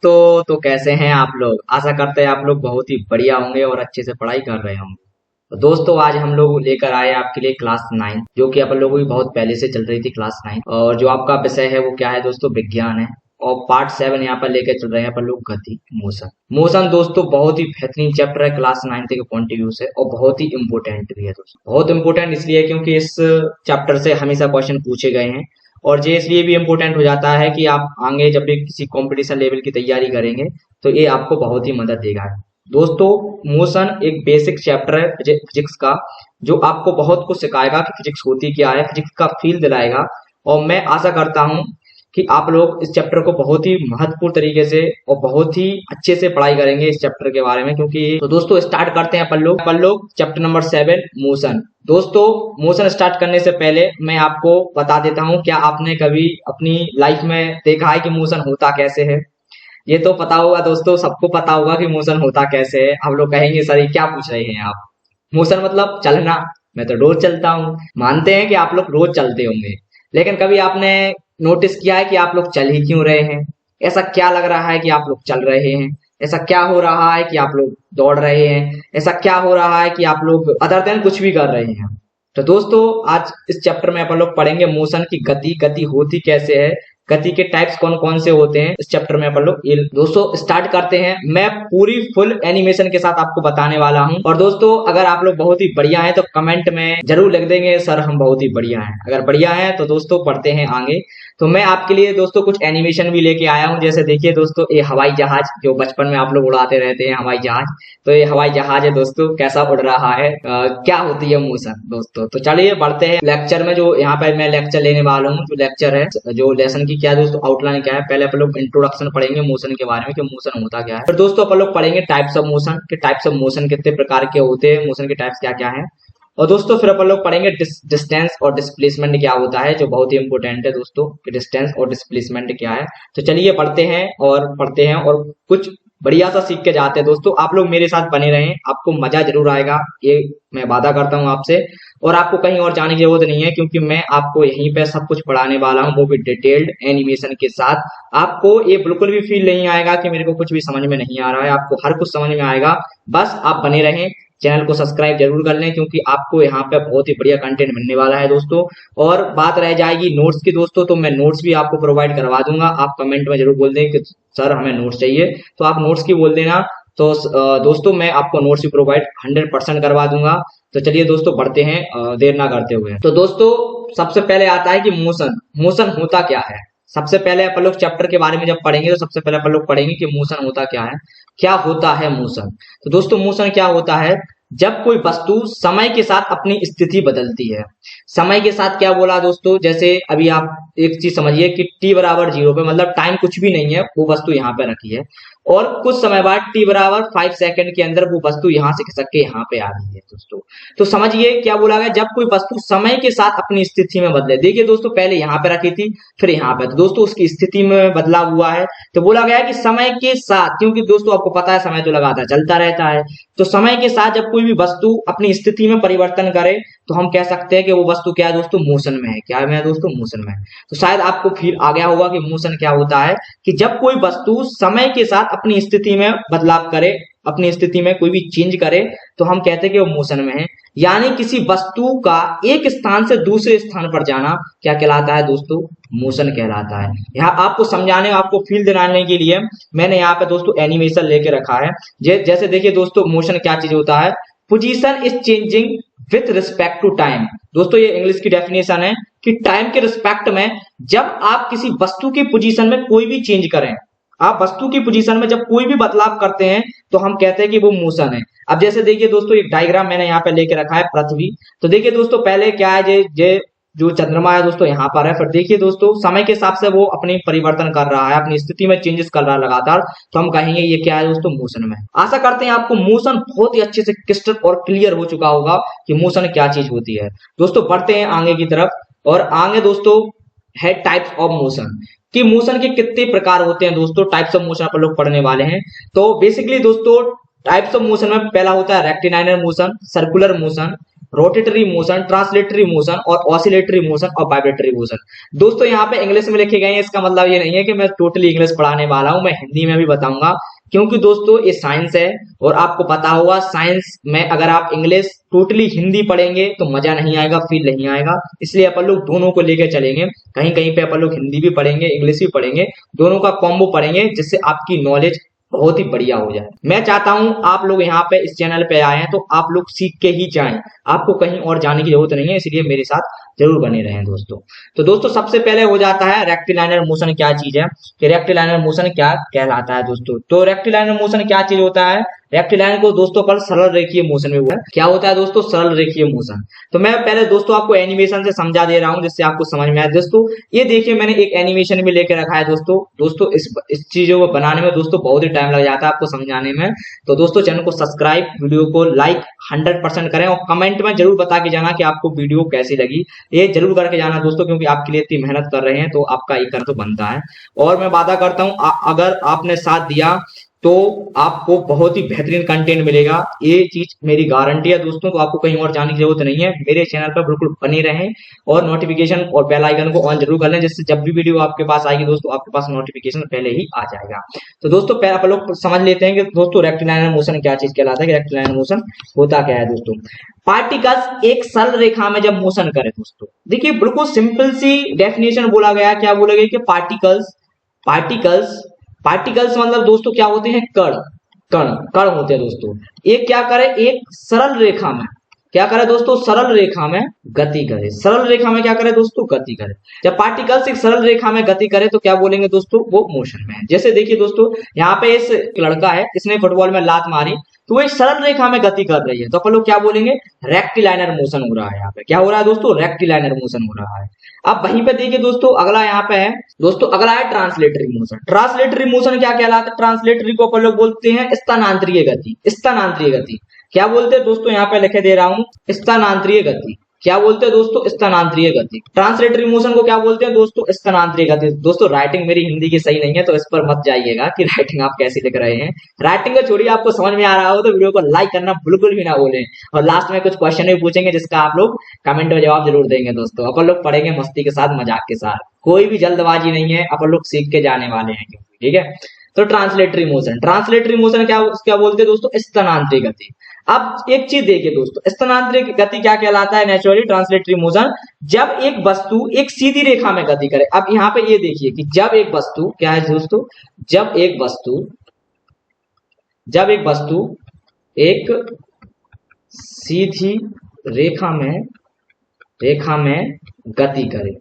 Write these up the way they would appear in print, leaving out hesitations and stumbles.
तो कैसे हैं आप लोग। आशा करते हैं आप लोग बहुत ही बढ़िया होंगे और अच्छे से पढ़ाई कर रहे होंगे। तो दोस्तों आज हम लोग लेकर आए आपके लिए क्लास 9 जो कि अपन लोगों की बहुत पहले से चल रही थी क्लास 9। और जो आपका विषय है वो क्या है दोस्तों, विज्ञान है। और पार्ट 7 यहाँ पर लेकर चल रहे हैं अपन लोग गति, मोशन। मोशन दोस्तों बहुत ही बेहतरीन चैप्टर है क्लास 9 के पॉइंट ऑफ व्यू से, और बहुत ही इंपोर्टेंट भी है दोस्तों। बहुत इंपोर्टेंट इसलिए क्योंकि इस चैप्टर से हमेशा क्वेश्चन पूछे गए हैं। और ये इसलिए भी इम्पोर्टेंट हो जाता है कि आप आगे जब भी किसी कंपटीशन लेवल की तैयारी करेंगे तो ये आपको बहुत ही मदद देगा। दोस्तों मोशन एक बेसिक चैप्टर है फिजिक्स का, जो आपको बहुत कुछ सिखाएगा कि फिजिक्स होती क्या है, फिजिक्स का फील दिलाएगा। और मैं आशा करता हूं कि आप लोग इस चैप्टर को बहुत ही महत्वपूर्ण तरीके से और बहुत ही अच्छे से पढ़ाई करेंगे इस चैप्टर के बारे में। क्योंकि तो दोस्तों स्टार्ट करते हैं अपन लोग चैप्टर नंबर 7 मोशन। दोस्तों मोशन स्टार्ट करने से पहले मैं आपको बता देता हूं, क्या आपने कभी अपनी लाइफ में देखा है कि मोशन होता कैसे है। ये तो पता होगा दोस्तों, सबको पता होगा कि मोशन होता कैसे है। हम लोग कहेंगे सर ये क्या पूछ रहे हैं आप, मोशन मतलब चलना। मैं तो रोज चलता हूँ। मानते हैं कि आप लोग रोज चलते होंगे, लेकिन कभी आपने नोटिस किया है कि आप लोग चल ही क्यों रहे हैं। ऐसा क्या लग रहा है कि आप लोग चल रहे हैं। ऐसा क्या हो रहा है कि आप लोग दौड़ रहे हैं। ऐसा क्या हो रहा है कि आप लोग अदर देन कुछ भी कर रहे हैं। तो दोस्तों आज इस चैप्टर में अपन लोग पढ़ेंगे मोशन की गति, गति होती कैसे है, गति के टाइप्स कौन कौन से होते हैं। इस चैप्टर में अपन लोग ये दोस्तों स्टार्ट करते हैं। मैं पूरी फुल एनिमेशन के साथ आपको बताने वाला हूं। और दोस्तों अगर आप लोग बहुत ही बढ़िया हैं तो कमेंट में जरूर लिख देंगे सर हम बहुत ही बढ़िया हैं। अगर बढ़िया हैं तो दोस्तों पढ़ते हैं आगे। तो मैं आपके लिए दोस्तों कुछ एनिमेशन भी लेके आया हूं। जैसे देखिए दोस्तों ये हवाई जहाज, जो बचपन में आप लोग उड़ाते रहते हैं हवाई जहाज, तो ये हवाई जहाज है दोस्तों, कैसा उड़ रहा है, क्या होती है मोशन दोस्तों। तो चलिए बढ़ते हैं लेक्चर में। जो यहाँ पे मैं लेक्चर लेने वाला हूँ, जो लेक्चर है, जो लेसन की क्या है दोस्तों, आउटलाइन क्या है। पहले अपन लोग इंट्रोडक्शन पढ़ेंगे मोशन के बारे में कि मोशन होता क्या है। फिर दोस्तों अपन लोग पढ़ेंगे टाइप्स ऑफ मोशन, कि टाइप्स ऑफ मोशन कितने प्रकार के होते हैं, मोशन के टाइप्स क्या क्या है। और दोस्तों फिर अपन लोग पढ़ेंगे डिस्टेंस और डिस्प्लेसमेंट क्या होता है, जो बहुत ही इंपॉर्टेंट है दोस्तों कि डिस्टेंस और डिस्प्लेसमेंट क्या है। तो चलिए पढ़ते हैं और कुछ बढ़िया सा सीख के जाते हैं। दोस्तों आप लोग मेरे साथ बने रहें, आपको मजा जरूर आएगा, ये मैं वादा करता हूँ आपसे। और आपको कहीं और जाने की जरूरत नहीं है, क्योंकि मैं आपको यहीं पे सब कुछ पढ़ाने वाला हूँ, वो भी डिटेल्ड एनिमेशन के साथ। आपको ये बिल्कुल भी फील नहीं आएगा कि मेरे को कुछ भी समझ में नहीं आ रहा है, आपको हर कुछ समझ में आएगा। बस आप बने रहें, चैनल को सब्सक्राइब जरूर कर लें, क्योंकि आपको यहाँ पे बहुत ही बढ़िया कंटेंट मिलने वाला है दोस्तों। और बात रह जाएगी नोट्स की दोस्तों, तो मैं नोट्स भी आपको प्रोवाइड करवा दूंगा। आप कमेंट में जरूर बोल दें कि सर हमें नोट्स चाहिए, तो आप नोट्स की बोल देना। तो दोस्तों मैं आपको नोट्स भी प्रोवाइड 100% करवा दूंगा। तो चलिए दोस्तों बढ़ते हैं देर ना करते हुए। तो दोस्तों सबसे पहले आता है कि मोशन, मोशन होता क्या है। सबसे पहले अपन लोग चैप्टर के बारे में जब पढ़ेंगे तो सबसे पहले अपन लोग पढ़ेंगे कि मोशन होता क्या है, क्या होता है मोशन। तो दोस्तों मोशन क्या होता है, जब कोई वस्तु समय के साथ अपनी स्थिति बदलती है। समय के साथ क्या बोला दोस्तों, जैसे अभी आप एक चीज समझिए कि t बराबर 0 पे, मतलब टाइम कुछ भी नहीं है, वो वस्तु यहाँ पे रखी है, और कुछ समय बाद t बराबर 5 सेकंड के अंदर वो वस्तु यहाँ से खिसक के यहाँ पे आ रही है दोस्तों। तो समझिए क्या बोला गया, जब कोई वस्तु समय के साथ अपनी स्थिति में बदले। देखिए दोस्तों पहले यहाँ पे रखी थी, फिर यहाँ पे, तो दोस्तों उसकी स्थिति में बदलाव हुआ है। तो बोला गया कि समय के साथ, क्योंकि दोस्तों आपको पता है समय तो लगातार चलता रहता है, तो समय के साथ जब कोई भी वस्तु अपनी स्थिति में परिवर्तन करे तो हम कह सकते हैं कि वो वस्तु क्या है दोस्तों, मोशन में है। क्या है दोस्तों, मोशन में है। तो शायद आपको फील आ गया होगा कि मोशन क्या होता है, कि जब कोई वस्तु समय के साथ अपनी स्थिति में बदलाव करे, अपनी स्थिति में कोई भी चेंज करे, तो हम कहते हैं कि वो मोशन में है। यानी किसी वस्तु का एक स्थान से दूसरे स्थान पर जाना क्या कहलाता है दोस्तों, मोशन कहलाता है। यहाँ आपको समझाने, आपको फील दिलाने के लिए मैंने यहाँ पे दोस्तों एनिमेशन लेके रखा है। जैसे देखिए दोस्तों मोशन क्या चीज होता है, position is changing with respect to time. दोस्तों ये इंग्लिश की डेफिनेशन है कि टाइम के रिस्पेक्ट में जब आप किसी वस्तु की पोजीशन में कोई भी चेंज करें, आप वस्तु की पोजीशन में जब कोई भी बदलाव करते हैं तो हम कहते हैं कि वो मोशन है। अब जैसे देखिए दोस्तों एक डायग्राम मैंने यहाँ पे लेके रखा है पृथ्वी। तो देखिए दोस्तों पहले क्या है, जे जो चंद्रमा है दोस्तों यहाँ पर है। फिर देखिए दोस्तों समय के हिसाब से वो अपनी परिवर्तन कर रहा है, अपनी स्थिति में चेंजेस कर रहा है लगातार, तो हम कहेंगे ये क्या है दोस्तों, मोशन में। आशा करते हैं आपको मोशन बहुत ही अच्छे से क्रिस्टल और क्लियर हो चुका होगा कि मोशन क्या चीज होती है। दोस्तों बढ़ते हैं आगे की तरफ, और आगे दोस्तों है टाइप्स ऑफ मोशन, कि मोशन के कितने प्रकार होते हैं दोस्तों। टाइप्स ऑफ मोशन अपन लोग पढ़ने वाले हैं। तो बेसिकली दोस्तों टाइप्स ऑफ मोशन में पहला होता है rectilinear motion, circular motion, rotatory motion, translatory motion और ऑसिलेटरी मोशन और वाइब्रेटरी मोशन। दोस्तों यहाँ पे इंग्लिश में लिखे गए हैं, इसका मतलब ये नहीं है कि मैं टोटली इंग्लिश पढ़ाने वाला हूँ, मैं हिंदी में भी बताऊंगा, क्योंकि दोस्तों ये साइंस है और आपको पता होगा साइंस में अगर आप इंग्लिश टोटली हिंदी पढ़ेंगे तो मजा नहीं आएगा, फील नहीं आएगा। इसलिए अपन लोग दोनों को लेकर चलेंगे, कहीं कहीं पे अपन लोग हिंदी भी पढ़ेंगे, इंग्लिश भी पढ़ेंगे, दोनों का कॉम्बो पढ़ेंगे, जिससे आपकी नॉलेज बहुत ही बढ़िया हो जाए। मैं चाहता हूं आप लोग यहाँ पे इस चैनल पे आए हैं तो आप लोग सीख के ही जाएं, आपको कहीं और जाने की जरूरत नहीं है, इसलिए मेरे साथ जरूर बने रहें दोस्तों। तो दोस्तों सबसे पहले हो जाता है रेक्टिलाइनर मोशन क्या चीज है, कि रेक्टिलाइनर मोशन क्या कहलाता है दोस्तों। तो रेक्टिलाइनर मोशन क्या चीज होता है, रेक्टिलाइनर को दोस्तों पर सरल रेखीय मोशन में हुआ है। क्या होता है दोस्तों, सरल रेखीय मोशन। तो मैं पहले दोस्तों आपको एनिमेशन से समझा दे रहा हूं जिससे आपको समझ में आए। दोस्तों ये देखिए मैंने एक एनिमेशन भी लेके रखा है दोस्तों इस चीजों को बनाने में दोस्तों बहुत ही टाइम लग जाता है आपको समझाने में। तो दोस्तों चैनल को सब्सक्राइब, वीडियो को लाइक 100% करें और कमेंट में जरूर बता के जाना कि आपको वीडियो कैसी लगी, ये जरूर करके जाना दोस्तों, क्योंकि आपके लिए इतनी मेहनत कर रहे हैं तो आपका ये करना तो बनता है। और मैं वादा करता हूं अगर आपने साथ दिया तो आपको बहुत ही बेहतरीन कंटेंट मिलेगा, ये चीज मेरी गारंटी है दोस्तों। तो आपको कहीं और जाने की जरूरत नहीं है, मेरे चैनल पर बिल्कुल बने रहें और नोटिफिकेशन और बेल आइकन को ऑन जरूर कर लें, जिससे जब भी वीडियो आपके पास आएगी दोस्तों आपके पास नोटिफिकेशन पहले ही आ जाएगा। तो दोस्तों पहले आप लोग समझ लेते हैं कि दोस्तों रेक्टिलाइनर मोशन क्या चीज कहलाता है, कि रेक्टिलाइनर मोशन होता क्या है दोस्तों। पार्टिकल्स एक सरल रेखा में जब मोशन करे दोस्तों, देखिए बिल्कुल सिंपल सी डेफिनेशन बोला गया, क्या बोला गया कि पार्टिकल्स मतलब दोस्तों क्या होते हैं, कण कण कण होते हैं दोस्तों। एक क्या करे, एक सरल रेखा में क्या करे दोस्तों, सरल रेखा में गति करे। सरल रेखा में क्या करे दोस्तों, गति करे। जब पार्टिकल्स एक सरल रेखा में गति करे तो क्या बोलेंगे दोस्तों, वो मोशन में है। जैसे देखिए दोस्तों यहाँ पे इस लड़का है, इसने फुटबॉल में लात मारी तो वो एक सरल रेखा में गति कर रही है, तो अपन लोग क्या बोलेंगे, रेक्टिलाइनर मोशन हो रहा है। यहाँ पे क्या हो रहा है दोस्तों, रेक्टिलाइनर मोशन हो रहा है। अब वहीं पे देखिए दोस्तों अगला यहाँ पे है दोस्तों, अगला है ट्रांसलेटरी मोशन। ट्रांसलेटरी मोशन क्या कहलाता है, ट्रांसलेटरी को अपन लोग बोलते हैं स्थानांतरीय गति। स्थानांतरीय गति क्या बोलते हैं दोस्तों, यहाँ पे लिखे दे रहा हूं, स्थानांतरीय गति। क्या बोलते हैं दोस्तों, स्थानांतरीय गति। ट्रांसलेटरी मोशन को क्या बोलते हैं दोस्तों, स्थानांतरीय गति। दोस्तों राइटिंग मेरी हिंदी की सही नहीं है तो इस पर मत जाइएगा कि राइटिंग आप कैसी लिख रहे हैं। राइटिंग को छोड़िए, आपको समझ में आ रहा हो तो वीडियो को लाइक करना बिल्कुल भी ना भूलें। और लास्ट में कुछ क्वेश्चन भी पूछेंगे जिसका आप लोग कमेंट में जवाब जरूर देंगे दोस्तों। अपन लोग पढ़ेंगे मस्ती के साथ, मजाक के साथ, कोई भी जल्दबाजी नहीं है, अपन लोग सीख के जाने वाले हैं, ठीक है। तो ट्रांसलेटरी मोशन क्या बोलते हैं दोस्तों, स्थानांतरित गति। अब एक चीज देखिए दोस्तों, स्थानांतरित गति क्या कहलाता है, नेचुरली ट्रांसलेटरी मोशन जब एक वस्तु एक सीधी रेखा में गति करे। अब यहाँ पे ये देखिए कि जब एक वस्तु क्या है दोस्तों, जब एक वस्तु एक सीधी रेखा में गति करे,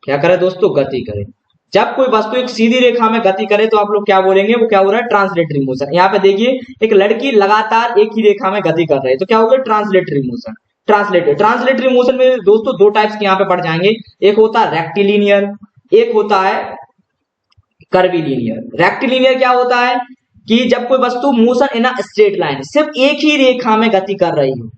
क्या करे दोस्तों, गति करे। जब कोई वस्तु एक सीधी रेखा में गति करे तो आप लोग क्या बोलेंगे, वो क्या हो रहा है, ट्रांसलेटरी मोशन। यहाँ पे देखिए एक लड़की लगातार एक ही रेखा में गति कर रही है तो क्या होगा, ट्रांसलेटरी मोशन। ट्रांसलेटरी मोशन में दोस्तों दो टाइप्स के यहाँ पे पढ़ जाएंगे, एक होता है रेक्टिलिनियर, एक होता है कर्विलिनियर। रेक्टिलिनियर क्या होता है कि जब कोई वस्तु motion in a straight line, सिर्फ एक ही रेखा में गति कर रही हो,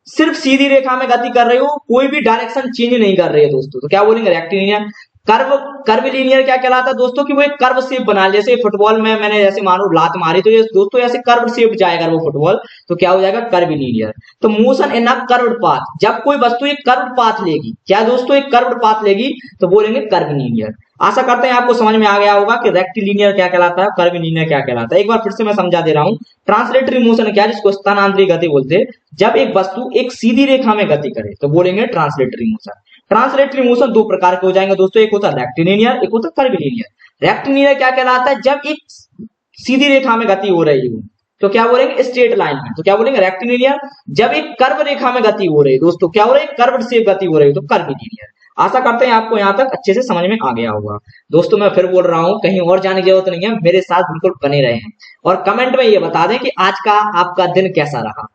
सिर्फ सीधी रेखा में गति कर रही हो, कोई भी डायरेक्शन चेंज नहीं कर रही है दोस्तों, तो क्या बोलेंगे, रेक्टिलिनियर। कर्विलिनियर क्या कहलाता है दोस्तों, कि वो एक कर्व शेप बना, जैसे फुटबॉल में मैंने जैसे मानो लात मारी तो ये दोस्तों ऐसे कर्व शेप जाएगा वो फुटबॉल, तो क्या हो जाएगा, कर्विलिनियर। तो motion in a curved path, जब कोई वस्तु एक कर्व्ड पाथ लेगी, क्या दोस्तों, एक कर्व्ड पाथ लेगी तो बोलेंगे कर्विलिनियर। आशा करते हैं आपको समझ में आ गया होगा कि रेक्टिलिनियर क्या कहलाता है, कर्विलिनियर क्या कहलाता है। एक बार फिर से मैं समझा दे रहा हूं, ट्रांसलेटरी मोशन क्या है, जिसको स्थानांतरित गति बोलते हैं। जब एक वस्तु एक सीधी रेखा में गति करे तो बोलेंगे ट्रांसलेटरी मोशन। ट्रांसलेटरी मोशन दो प्रकार के हो जाएंगे दोस्तों, एक होता है रेक्टिलिनियर, एक होता है कर्विलिनियर। रेक्टिलिनियर क्या कहलाता है, जब एक सीधी रेखा में गति हो रही हो तो क्या बोलेंगे, स्ट्रेट लाइन में, तो क्या बोलेंगे, रेक्टिलिनियर। जब एक कर्व रेखा में गति हो रही है दोस्तों, क्या हो रहा है, कर्व शेप गति हो रही है तो कर्विलिनियर। आशा करते हैं आपको यहाँ तक अच्छे से समझ में आ गया होगा दोस्तों। मैं फिर बोल रहा हूँ, कहीं और जाने की जरूरत नहीं है, मेरे साथ बिल्कुल बने रहे हैं और कमेंट में ये बता दें कि आज का आपका दिन कैसा रहा,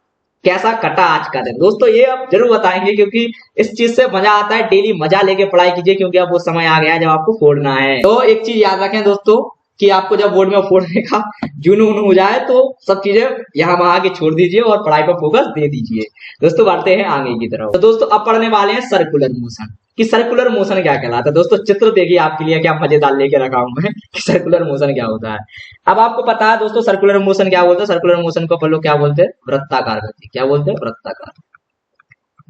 कैसा कटा आज का दिन दोस्तों, ये आप जरूर बताएंगे, क्योंकि इस चीज से मजा आता है। डेली मजा लेके पढ़ाई कीजिए, क्योंकि अब वो समय आ गया है जब आपको फोड़ना है। तो एक चीज याद रखें दोस्तों कि आपको जब बोर्ड में फोड़ने का जुनून हो जाए तो सब चीजें यहाँ वहां के छोड़ दीजिए और पढ़ाई पर फोकस दे दीजिए दोस्तों। बढ़ते हैं आगे की तरफ। तो दोस्तों अब पढ़ने वाले हैं सर्कुलर मोशन, कि सर्कुलर मोशन क्या कहलाता है दोस्तों। चित्र देखिए आपके लिए क्या मजेदार लेके रखा हूं मैं कि सर्कुलर मोशन क्या होता है। अब आपको पता है दोस्तों सर्कुलर मोशन क्या बोलते हैं। सर्कुलर मोशन को अपन लोग क्या बोलते हैं, वृत्ताकार गति। क्या बोलते हैं, वृत्ताकार।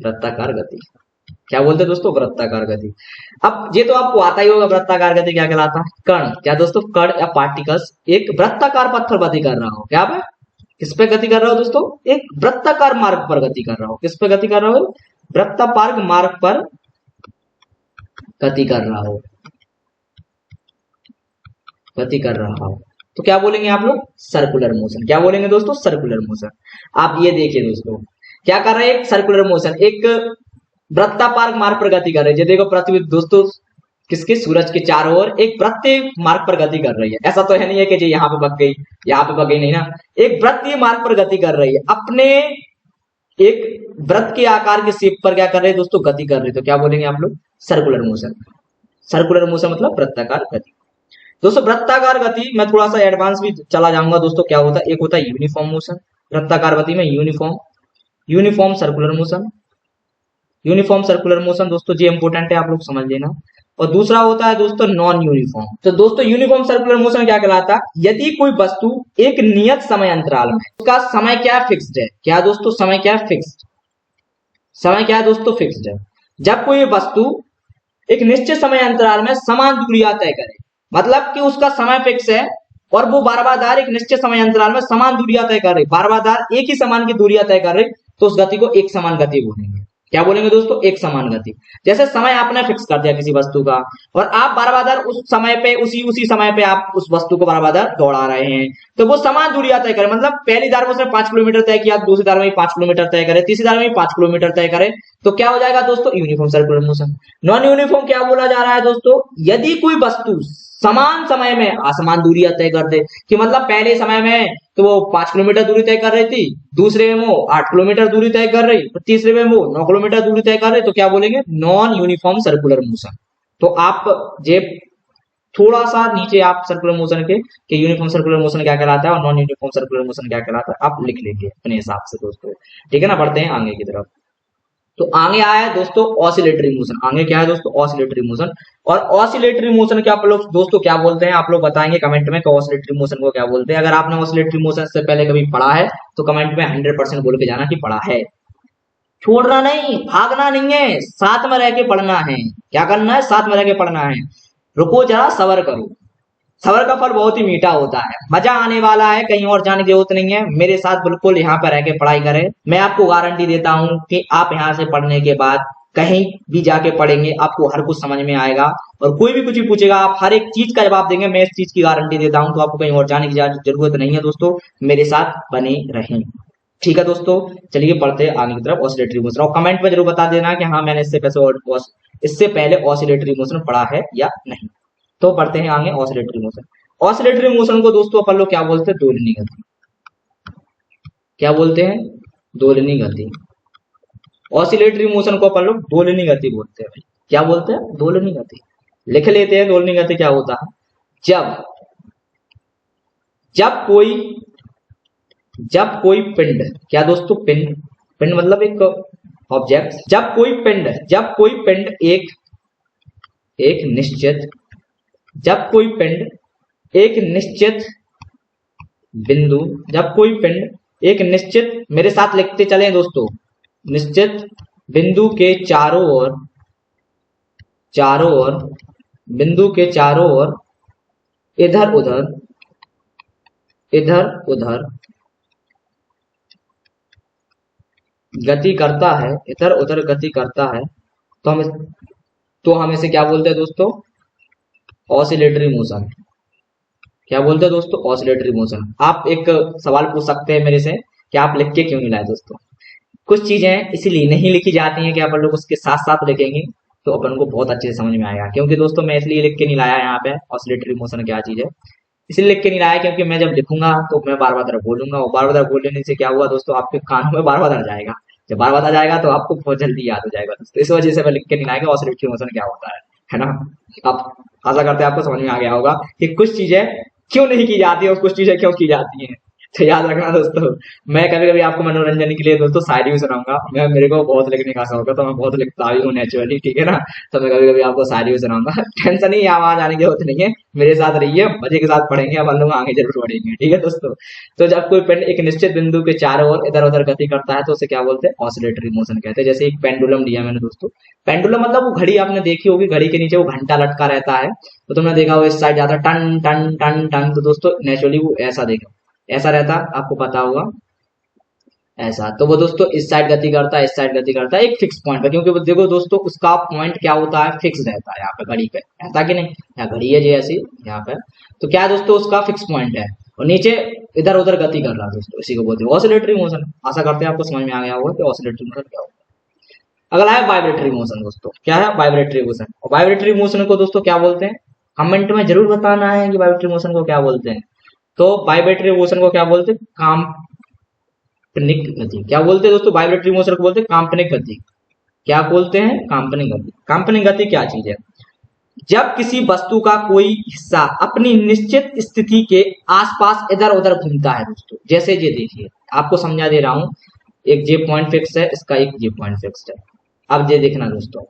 वृत्ताकार गति। क्या बोलते हैं दोस्तों? वृत्ताकार गति। अब ये तो आपको आता ही होगा वृत्ताकार गति क्या कहलाता है। कण, क्या दोस्तों? कण या पार्टिकल्स एक वृत्ताकार पथ पर गति कर रहा हो। क्या पे? किस पे गति कर रहा हो दोस्तों? एक वृत्ताकार मार्ग पर गति कर रहा हो। किस पे गति कर रहा हो? वृत्ताकार मार्ग पर गति कर रहा हो, गति कर रहा हो। तो क्या बोलेंगे आप लोग? Circular motion. क्या बोलेंगे दोस्तों? Circular motion. आप ये देखिए दोस्तों, क्या कर रहे हैं? एक सर्कुलर मोशन, एक वृत्ताकार मार्ग पर गति कर रही है। देखो पृथ्वी दोस्तों किसके? सूरज के चारों ओर एक वृत्तीय मार्ग पर गति कर रही है। ऐसा तो है नहीं है कि जी यहाँ पे बग गई, यहाँ पे बग गई, नहीं ना। एक वृत्तीय मार्ग पर गति कर रही है, अपने एक वृत्त के आकार के शेप पर क्या कर रहे हैं दोस्तों? गति कर रही है। तो क्या बोलेंगे आप लोग? Circular motion. सर्कुलर मोशन मतलब वृत्ताकार गति। दोस्तों वृत्ताकार गति मैं थोड़ा सा एडवांस भी चला जाऊंगा दोस्तों। क्या होता है? एक होता है यूनिफॉर्म मोशन। वृत्ताकार गति में uniform, uniform circular motion, uniform circular motion दोस्तों जी इंपोर्टेंट है, आप लोग समझ लेना। और दूसरा होता है दोस्तों नॉन यूनिफॉर्म। तो दोस्तों यूनिफॉर्म सर्कुलर मोशन क्या कहलाता है? यदि कोई वस्तु एक नियत समय अंतराल में, उसका समय क्या फिक्स्ड है। क्या दोस्तों? समय क्या फिक्स्ड, समय क्या है दोस्तों? फिक्स्ड है। जब कोई वस्तु एक निश्चित समय अंतराल में समान दूरियां तय करे, मतलब कि उसका समय फिक्स है और वो बार एक निश्चित समय अंतराल में समान दूरियां तय कर रही, बार एक ही समान की दूरियां तय कर रही, तो उस गति को एक समान गति बोलेंगे। क्या बोलेंगे दोस्तों? एक समान गति। जैसे समय आपने फिक्स कर दिया किसी वस्तु का और आप बार उस समय पे उसी समय पे आप उस वस्तु को बार दौड़ा रहे हैं, तो वो समान दूरियां तय करे। मतलब पहली दार में उसने 5 किलोमीटर तय किया, दूसरी दार में 5 किलोमीटर तय करे, तीसरी दार में 5 किलोमीटर तय करे, तो क्या हो जाएगा दोस्तों? Uniform circular motion. Non uniform क्या बोला जा रहा है दोस्तों? यदि कोई वस्तु समान समय में असमान दूरियां तय कर दे, कि मतलब पहले समय में तो वो 5 किलोमीटर दूरी तय कर रही थी, दूसरे में वो 8 किलोमीटर दूरी तय कर रही, तो तीसरे में वो 9 किलोमीटर दूरी तय कर रही, तो क्या बोलेंगे? Non uniform circular motion. तो आप जे थोड़ा सा नीचे आप सर्कुलर मोशन के यूनिफॉर्म सर्कुलर मोशन क्या कहलाता है और नॉन यूनिफॉर्म सर्कुलर मोशन क्या कहलाता है, आप लिख लेंगे अपने हिसाब से दोस्तों। ठीक है ना। बढ़ते हैं आगे की तरफ। तो आगे आया है दोस्तों ऑसिलेटरी मोशन। आगे क्या है दोस्तों? Oscillatory motion. और ऑसिलेटरी मोशन क्या आप लोग दोस्तों क्या बोलते हैं? आप लोग बताएंगे कमेंट में कि ऑसिलेटरी मोशन को क्या बोलते हैं। अगर आपने ऑसिलेटरी मोशन से पहले कभी पढ़ा है तो कमेंट में 100% बोल के जाना कि पढ़ा है। छोड़ना नहीं, भागना नहीं है, साथ में रह के पढ़ना है। क्या करना है? साथ में रह के पढ़ना है। रुको जरा, सबर करो। सबर का फल बहुत ही मीठा होता है, मजा आने वाला है, कहीं और जाने की जरूरत नहीं है। मेरे साथ बिल्कुल यहाँ पर रह के पढ़ाई करें। मैं आपको गारंटी देता हूँ कि आप यहाँ से पढ़ने के बाद कहीं भी जाके पढ़ेंगे, आपको हर कुछ समझ में आएगा और कोई भी कुछ भी पूछेगा आप हर एक चीज का जवाब देंगे। मैं इस चीज की गारंटी देता हूँ, तो आपको कहीं और जाने की जरूरत नहीं है दोस्तों। मेरे साथ बने रहें। ठीक है दोस्तों, चलिए पढ़ते हैं आगे की तरफ ऑसिलेटरी मोशन। और कमेंट में जरूर बता देना कि हाँ मैंने इससे पहले ऑसिलेटरी मोशन पढ़ा है या नहीं। तो पढ़ते हैं आगे ऑसिलेटरी मोशन। ऑसिलेटरी मोशन को दोस्तों अपन लोग क्या बोलते हैं? दोलनी गति। क्या बोलते हैं? दोलनी गति। ऑसिलेटरी मोशन को अपन लोग दोलनी गति बोलते हैं भाई। क्या बोलते हैं? दोलनी गति। लिख लेते हैं दोलनी गति क्या होता है। जब जब कोई पिंड, क्या दोस्तों? पिंड, पिंड मतलब एक ऑब्जेक्ट। जब कोई पिंड एक निश्चित, जब कोई पिंड एक निश्चित बिंदु, जब कोई पिंड एक निश्चित, मेरे साथ लिखते चले दोस्तों, निश्चित बिंदु के चारों ओर बिंदु के चारों ओर इधर उधर गति करता है, इधर उधर गति करता है, तो हम इसे क्या बोलते हैं दोस्तों? Oscillatory motion. क्या बोलते हैं दोस्तों? Oscillatory motion. आप एक सवाल पूछ सकते हैं मेरे से कि आप लिख के क्यों नहीं लाए दोस्तों? कुछ चीजें इसीलिए नहीं लिखी जाती हैं कि अपन लोग उसके साथ साथ लिखेंगे तो अपन को बहुत अच्छे से समझ में आएगा। क्योंकि दोस्तों मैं इसलिए लिख के नहीं लाया यहाँ पे ऑसिलेटरी मोशन क्या चीज है, इसलिए लिख के नहीं लाया क्योंकि मैं जब लिखूंगा तो मैं बार बार बोलूंगा और बार बार बोलने से क्या हुआ दोस्तों, आपके कानों में बार बार आ जाएगा। जब बार बार आ जाएगा तो आपको बहुत जल्दी याद हो जाएगा दोस्तों। इस वजह से मैं लिख के नहीं लाया कि ऑसिलेटरी मोशन क्या होता है ना। आप आशा करते हैं आपको समझ में आ गया होगा कि कुछ चीजें क्यों नहीं की जाती है और कुछ चीजें क्यों की जाती हैं। तो याद रखना दोस्तों, मैं कभी कभी आपको मनोरंजन के लिए दोस्तों शायरी भी सुनाऊंगा। मेरे को बहुत लिखने का शौक है, तो मैं बहुत लिखता भी हूँ नेचुरली, ठीक है ना। तो मैं कभी कभी आपको शायरी भी सुनाऊंगा। टेंशन नहीं, आवाज आने की जरूरत नहीं है, मेरे साथ रहिए, मजे के साथ पढ़ेंगे, अपन लोग आगे जरूर बढ़ेंगे, ठीक है दोस्तों। तो जब कोई पेंड एक निश्चित बिंदु के चारों ओर इधर उधर गति करता है तो उसे क्या बोलते हैं, ऑसिलेटरी मोशन कहते हैं। जैसे एक पेंडुलम लिया मैंने दोस्तों, पेंडुलम मतलब वो घड़ी आपने देखी होगी, घड़ी के नीचे वो घंटा लटका रहता है, तो तुमने देखा होगा इस साइड जाता है टन टन टन टन, तो दोस्तों नेचुरली वो ऐसा देखो, ऐसा रहता, आपको पता होगा ऐसा। तो वो दोस्तों इस साइड गति करता है, इस साइड गति करता है एक फिक्स पॉइंट पे, क्योंकि वो देखो दोस्तों उसका पॉइंट क्या होता है, फिक्स रहता है यहाँ पे घड़ी पे, ऐसा कि नहीं, यहाँ घड़ी है जी ऐसी यहाँ पे, तो क्या है दोस्तों उसका फिक्स पॉइंट है, और नीचे इधर उधर गति कर रहा है दोस्तों, इसी को बोलते हैं ऑसिलेटरी मोशन। आशा करते हैं आपको समझ में आ गया होगा कि ऑसिलेटरी मोशन क्या होता है। अगला है वाइब्रेटरी मोशन दोस्तों, क्या है वाइब्रेटरी मोशन, और वाइब्रेटरी मोशन को दोस्तों क्या बोलते हैं, कमेंट में जरूर बताना है कि वाइब्रेटरी मोशन को क्या बोलते हैं। तो वाइब्रेटरी मोशन को क्या बोलते हैं, काल्पनिक गति। क्या बोलते हैं दोस्तों, वाइब्रेटरी मोशन को बोलते हैं काल्पनिक गति। क्या बोलते हैं, काल्पनिक गति। काल्पनिक गति क्या चीज है, जब किसी वस्तु का कोई हिस्सा अपनी निश्चित स्थिति के आसपास इधर उधर घूमता है दोस्तों। जैसे ये देखिए, आपको समझा दे रहा हूं, एक जे पॉइंट फिक्स है, इसका एक जे पॉइंट फिक्स है। अब ये देखना दोस्तों,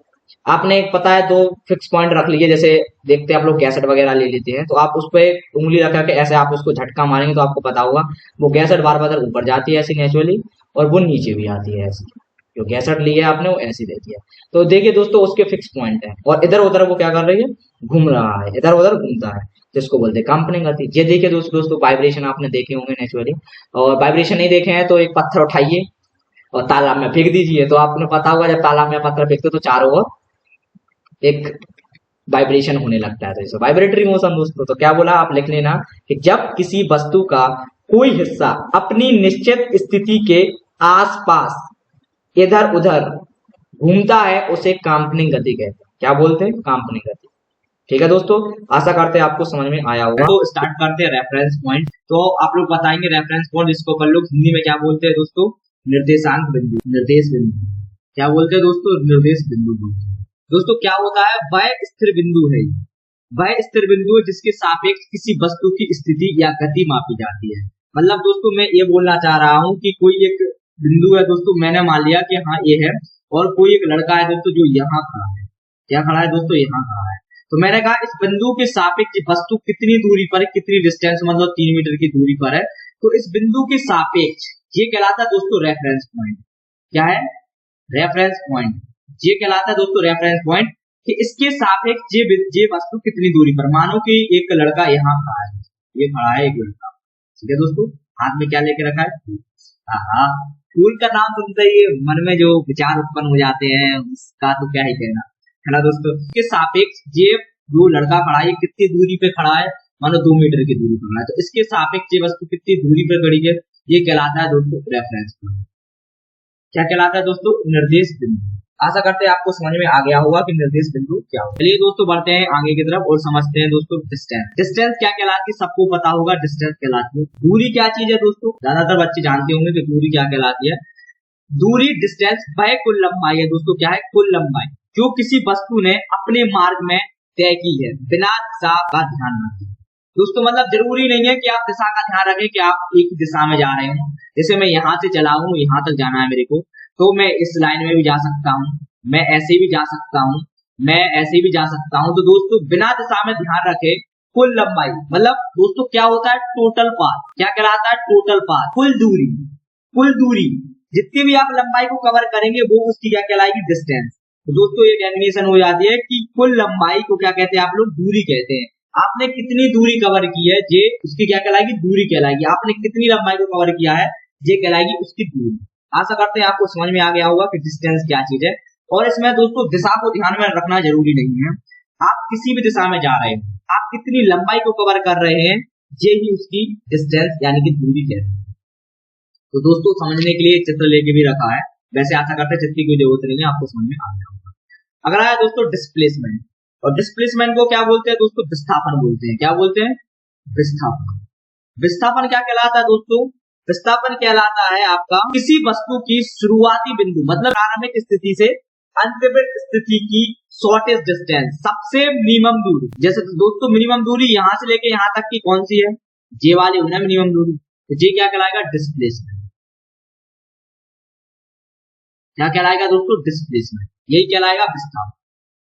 आपने एक पता है दो फिक्स पॉइंट रख लीजिए, जैसे देखते हैं आप लोग गैसेट वगैरह ले लेते हैं, तो आप उस पर उंगली रखा के ऐसे आप उसको झटका मारेंगे तो आपको पता होगा वो गैसेट बार बार ऊपर जाती है ऐसी नेचुरली, और वो नीचे भी आती है ऐसी, जो गैसेट ली है आपने वो ऐसी देती है। तो देखिए दोस्तों उसके फिक्स पॉइंट है, और इधर उधर वो क्या कर रही है, घूम रहा है, इधर उधर घूमता है, जिसको बोलते हैं काल्पनिक गति। ये देखिए दोस्तों वाइब्रेशन आपने देखे होंगे नेचुरली, और वाइब्रेशन नहीं देखे हैं तो एक पत्थर उठाइए और तालाब में फेंक दीजिए, तो आपने पता होगा जब तालाब में पत्थर फेंकते तो चारों ओर एक वाइब्रेशन होने लगता है, तो इसे वाइब्रेटरी मोशन दोस्तों। तो क्या बोला, आप लिख लेना कि जब किसी वस्तु का कोई हिस्सा अपनी निश्चित स्थिति के आसपास इधर उधर घूमता है उसे काल्पनिक गति कहते हैं। क्या बोलते हैं, काल्पनिक गति। ठीक है दोस्तों, आशा करते हैं आपको समझ में आया होगा। तो स्टार्ट करते हैं रेफरेंस पॉइंट। तो आप लोग बताएंगे रेफरेंस पॉइंट, इसको अपन लोग हिंदी में क्या बोलते हैं दोस्तों, निर्देशांक बिंदु, निर्देश बिंदु। क्या बोलते हैं दोस्तों, निर्देश बिंदु। दोस्तों क्या होता है, वह स्थिर बिंदु है, वह स्थिर बिंदु है जिसके सापेक्ष किसी वस्तु की स्थिति या गति मापी जाती है। मतलब दोस्तों मैं ये बोलना चाह रहा हूँ कि कोई एक बिंदु है दोस्तों, मैंने मान लिया कि हाँ ये है, और कोई एक लड़का है दोस्तों जो यहाँ खड़ा है, क्या खड़ा है दोस्तों, यहाँ खड़ा है। तो मैंने कहा इस बिंदु के सापेक्ष वस्तु कितनी दूरी पर है, कितनी डिस्टेंस, मतलब 3 मीटर की दूरी पर है, तो इस बिंदु के सापेक्ष ये कहलाता है दोस्तों रेफरेंस पॉइंट। क्या है, रेफरेंस पॉइंट, ये कहलाता है दोस्तों रेफरेंस पॉइंट, कि इसके सापेक्ष ये वस्तु कितनी दूरी पर। मानो कि एक लड़का यहाँ खड़ा है, ये खड़ा है एक लड़का, ठीक है दोस्तों, हाथ में क्या लेके रखा है, हाँ, फूल का नाम सुनते ही मन में जो विचार उत्पन्न हो जाते हैं उसका तो क्या ही कहना, है ना दोस्तों। इसके सापेक्ष ये जो लड़का खड़ा है कितनी दूरी पे खड़ा है, मानो 2 मीटर की दूरी पर खड़ा है, तो इसके सापेक्ष ये वस्तु कितनी दूरी पर खड़ी है, ये कहलाता है दोस्तों रेफरेंस पॉइंट। क्या कहलाता है दोस्तों, निर्देश बिंदु। आशा करते हैं आपको समझ में आ गया होगा कि निर्देश बिंदु क्या होता है। चलिए दोस्तों बढ़ते हैं आगे की तरफ और समझते हैं दोस्तों डिस्टेंस। डिस्टेंस क्या कहलाती है, सबको पता होगा डिस्टेंस कहलाती है। दूरी क्या चीज है दोस्तों, ज्यादातर बच्चे जानते होंगे कि दूरी क्या कहलाती है। दूरी, डिस्टेंस वह कुल लंबाई है दोस्तों, क्या है, कुल लंबाई जो किसी वस्तु ने अपने मार्ग में तय की है बिना दिशा का ध्यान रखे। दोस्तों मतलब जरूरी नहीं है कि आप दिशा का ध्यान रखें कि आप एक दिशा में जा रहे हो। जैसे मैं यहाँ से चला हूँ, यहाँ तक जाना है मेरे को, तो मैं इस लाइन में भी जा सकता हूँ, मैं ऐसे भी जा सकता हूँ, मैं ऐसे भी जा सकता हूँ। तो दोस्तों बिना दिशा में ध्यान रखे कुल लंबाई, मतलब दोस्तों क्या होता है, टोटल पाथ। क्या कहलाता है, टोटल पाथ, कुल दूरी। कुल दूरी जितनी भी आप लंबाई को कवर करेंगे वो उसकी क्या कहलाएगी, डिस्टेंस। तो दोस्तों एक एनिमेशन हो जाती है कि कुल लंबाई को क्या कहते हैं आप लोग, दूरी कहते हैं। आपने कितनी दूरी कवर की है, ये उसकी क्या कहलाएगी, दूरी कहलाएगी। आपने कितनी लंबाई को कवर किया है, ये कहलाएगी उसकी दूरी। आशा करते हैं आपको समझ में आ गया होगा कि डिस्टेंस क्या चीज है। और इसमें दोस्तों दिशा को ध्यान में रखना जरूरी नहीं है, आप किसी भी दिशा में जा रहे हैं, आप कितनी लंबाई को कवर कर रहे हैं, ये ही उसकी डिस्टेंस यानी कि दूरी कहते हैं। तो दोस्तों समझने के लिए चित्र लेके भी रखा है, वैसे आशा करते हैं चित्र की जरूरत नहीं है, आपको समझ में आ गया होगा। अगला है दोस्तों डिस्प्लेसमेंट, और डिस्प्लेसमेंट को क्या बोलते हैं दोस्तों, विस्थापन बोलते हैं। क्या बोलते हैं, विस्थापन। विस्थापन क्या कहलाता है दोस्तों, विस्थापन कहलाता है आपका किसी वस्तु की शुरुआती बिंदु, मतलब प्रारंभिक स्थिति से अंतिम स्थिति की शॉर्टेस्ट डिस्टेंस, सबसे मिनिमम दूरी। जैसे दोस्तों मिनिमम दूरी यहाँ से लेके यहाँ तक की कौन सी है, ये वाली होना मिनिमम दूरी। तो ये क्या कहलाएगा, डिस्प्लेसमेंट। क्या कहलाएगा दोस्तों, डिस्प्लेसमेंट। यही कहलाएगा विस्थापन।